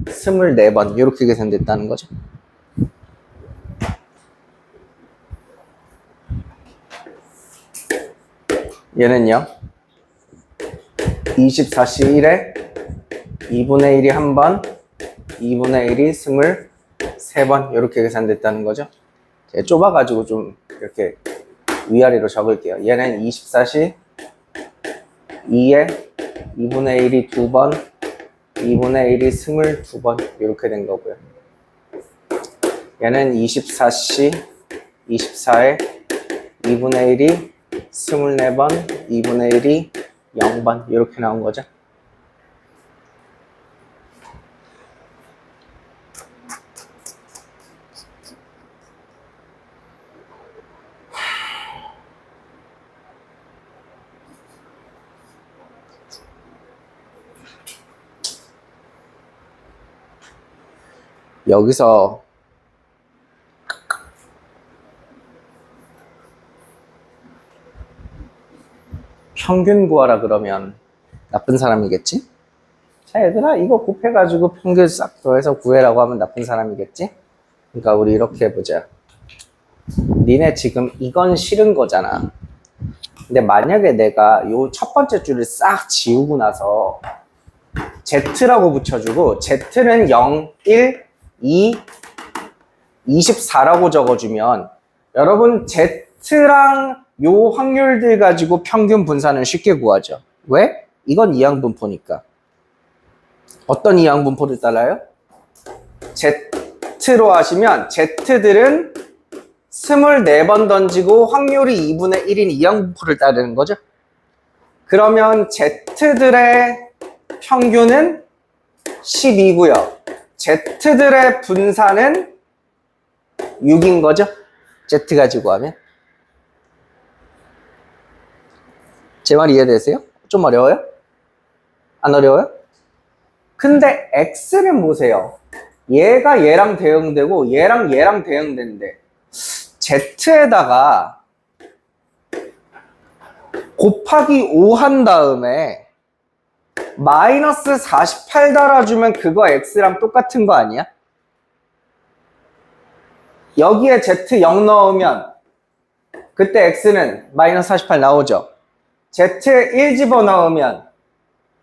24번 이렇게 계산됐다는 거죠. 얘는요 24시 1에 2분의 1이 1번, 2분의 1이 23번 이렇게 계산됐다는 거죠. 제가 좁아가지고 좀 이렇게 위아래로 적을게요. 얘는 24시 2에 2분의 1이 2번, 2분의 1이 22번 이렇게 된 거고요. 얘는 24시 24에 2분의 1이 24번, 2분의 1이 0번 이렇게 나온 거죠. 여기서 평균 구하라 그러면 나쁜 사람이겠지? 자, 얘들아, 이거 곱해가지고 평균 싹 더해서 구해라고 하면 나쁜 사람이겠지? 그러니까 우리 이렇게 해보자. 니네 지금 이건 싫은 거잖아. 근데 만약에 내가 요 첫 번째 줄을 싹 지우고 나서 Z라고 붙여주고 Z는 0, 1, 2, 24라고 적어주면 여러분 Z랑 요 확률들 가지고 평균 분산을 쉽게 구하죠. 왜? 이건 이항분포니까. 어떤 이항분포를 따라요? Z로 하시면 Z들은 24번 던지고 확률이 2분의 1인 이항분포를 따르는 거죠. 그러면 Z들의 평균은 12고요. Z들의 분산은 6인 거죠. Z 가지고 하면. 제 말 이해되세요? 좀 어려워요? 안 어려워요? 근데 X는 보세요. 얘가 얘랑 대응되고 얘랑 얘랑 대응되는데 Z에다가 곱하기 5 한 다음에 마이너스 48 달아주면 그거 X랑 똑같은 거 아니야? 여기에 Z 0 넣으면 그때 X는 마이너스 48 나오죠. Z에 1 집어넣으면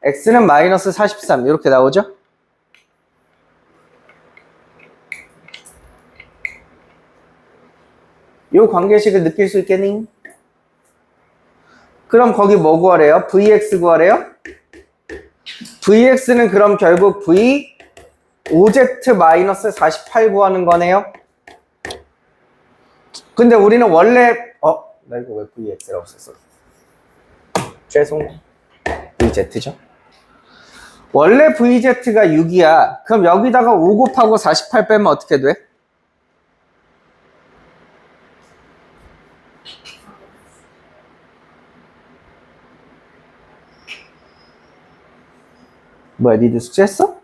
X는 마이너스 43 이렇게 나오죠. 이 관계식을 느낄 수 있겠니? 그럼 거기 뭐 구하래요? VX 구하래요? VX는 그럼 결국 V 5Z 마이너스 48 구하는 거네요. 근데 우리는 원래 나 이거 왜 VX라고 썼어? 죄송. VZ죠. 원래 VZ가 6이야. 그럼 여기다가 5 곱하고 48 빼면 어떻게 돼? 뭐야, 니들 숙제했어?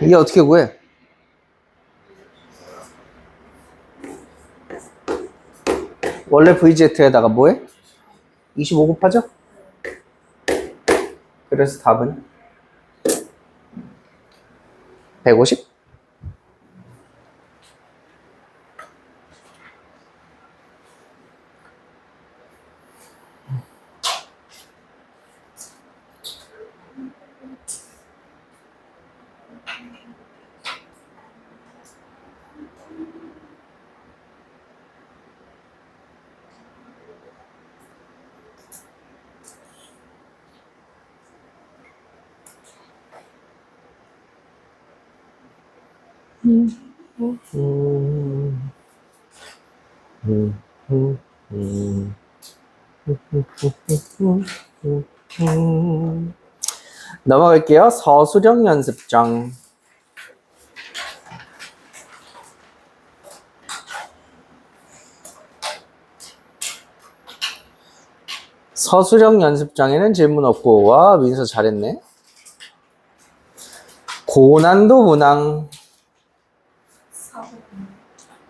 이게 어떻게 구해? 원래 VZ에다가 뭐해? 25 곱하죠? 그래서 답은 150? 넘어갈게요. 서술형 연습장. 서술형 연습장에는 질문 없고, 와, 민서 잘했네. 고난도 문항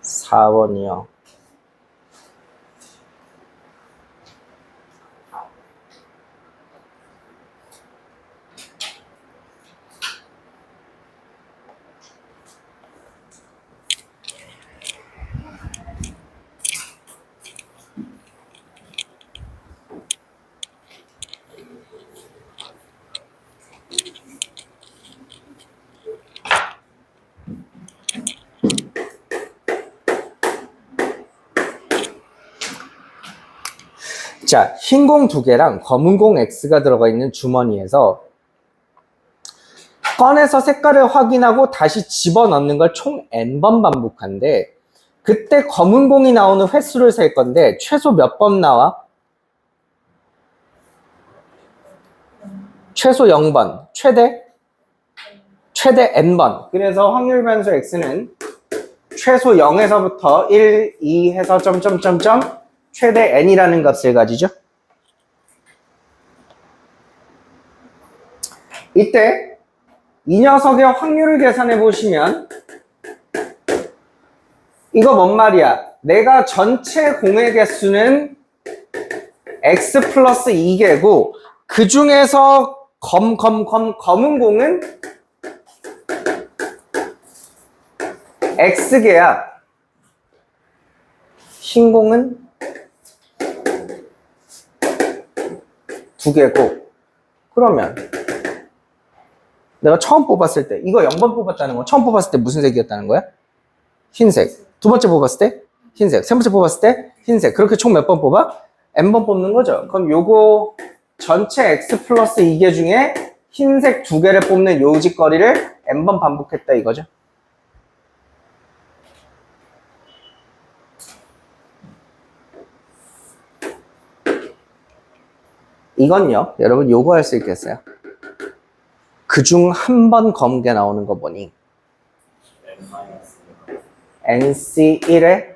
4번이요. 자, 흰 공 2개랑 검은 공 X가 들어가 있는 주머니에서 꺼내서 색깔을 확인하고 다시 집어넣는 걸 총 N번 반복한데 그때 검은 공이 나오는 횟수를 셀 건데 최소 몇 번 나와? 최소 0번. 최대 N번. 그래서 확률 변수 X는 최소 0에서부터 1, 2 해서 점점점점 최대 n이라는 값을 가지죠. 이때 이 녀석의 확률을 계산해 보시면 이거 뭔 말이야? 내가 전체 공의 개수는 x 플러스 2개고 그 중에서 검은 공은 x개야. 신공은 2개고, 그러면 내가 처음 뽑았을 때, 이거 0번 뽑았다는 건 처음 뽑았을 때 무슨 색이었다는 거야? 흰색. 두 번째 뽑았을 때 흰색. 세 번째 뽑았을 때 흰색. 그렇게 총 몇 번 뽑아? n번 뽑는 거죠. 그럼 요거 전체 x 플러스 2개 중에 흰색 2개를 뽑는 요 짓거리를 n번 반복했다 이거죠. 이건요, 여러분 요거 할 수 있겠어요? 그중 한 번 검게 나오는 거 보니 nc1에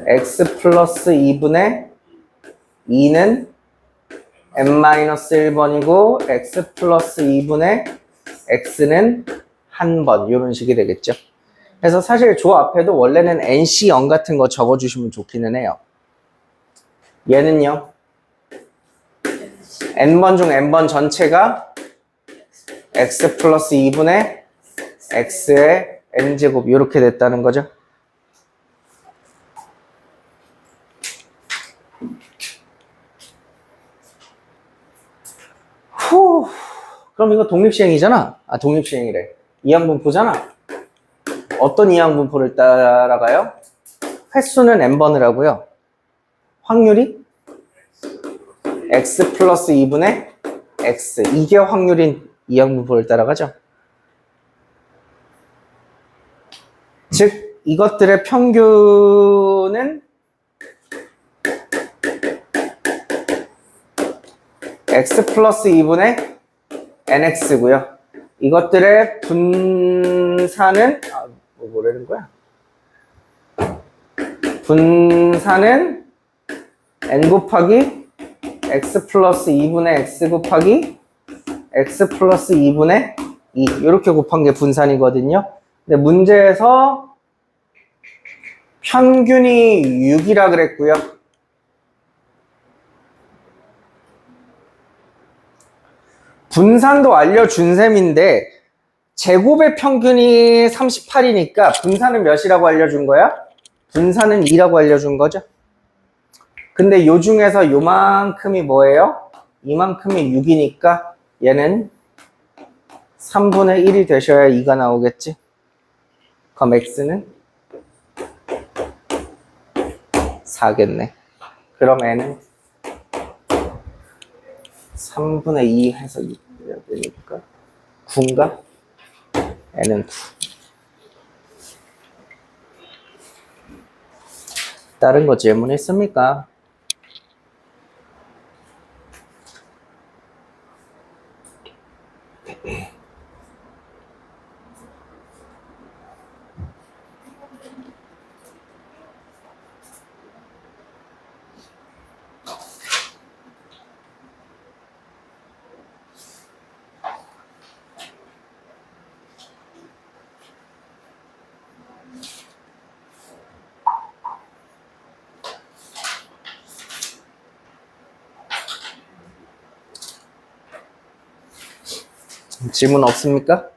x 플러스 2분의 2는 n-1번이고 x 플러스 2분의 x는 1번 이런 식이 되겠죠. 그래서 사실 조 앞에도 원래는 nc0 같은 거 적어주시면 좋기는 해요. 얘는요 n번 중 n번 전체가 x 플러스 2분의 x의 n제곱 이렇게 됐다는 거죠. 후, 그럼 이거 독립시행이잖아. 아, 독립시행이래. 이항분포잖아. 어떤 이항분포를 따라가요? 횟수는 n번을 하고요. 확률이 x 플러스 2분의 x. 이게 확률인 이항분포를 따라가죠. 즉, 이것들의 평균은 x 플러스 2분의 nx고요. 이것들의 분산은 뭐라는 거야? 분산은 n 곱하기 x 플러스 2분의 x 곱하기 x 플러스 2분의 2 이렇게 곱한 게 분산이거든요. 근데 문제에서 평균이 6이라 그랬고요. 분산도 알려준 셈인데 제곱의 평균이 38이니까 분산은 몇이라고 알려준 거야? 분산은 2라고 알려준 거죠. 근데 요 중에서 요만큼이 뭐예요? 이만큼이 6이니까 얘는 3분의 1이 되셔야 2가 나오겠지. 그럼 x는 4겠네. 그럼 n은 3분의 2 해서 6 해야 되니까 9인가? n은 9. 다른 거 질문 있습니까? 질문 없습니까?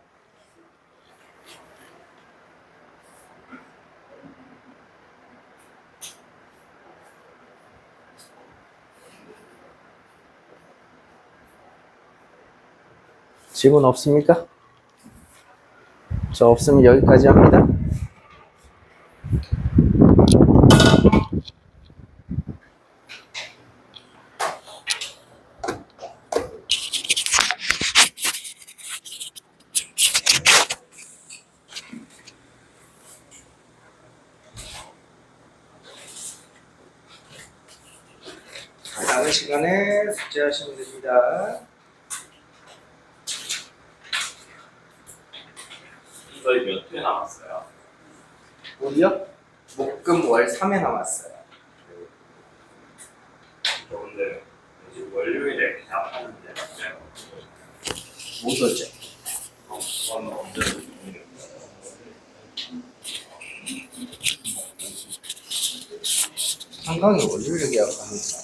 질문 없습니까? 저 없으면 여기까지 합니다. 남은 시간에 숙제하시면 됩니다. 저희 몇 회 남았어요? 우리요? 목금 월 3회 남았어요. 저 근데 이제 월요일에 그냥 하는데 맞아요? 못 오죠? 그건 언제 한강이 월요일에 계약하는구나.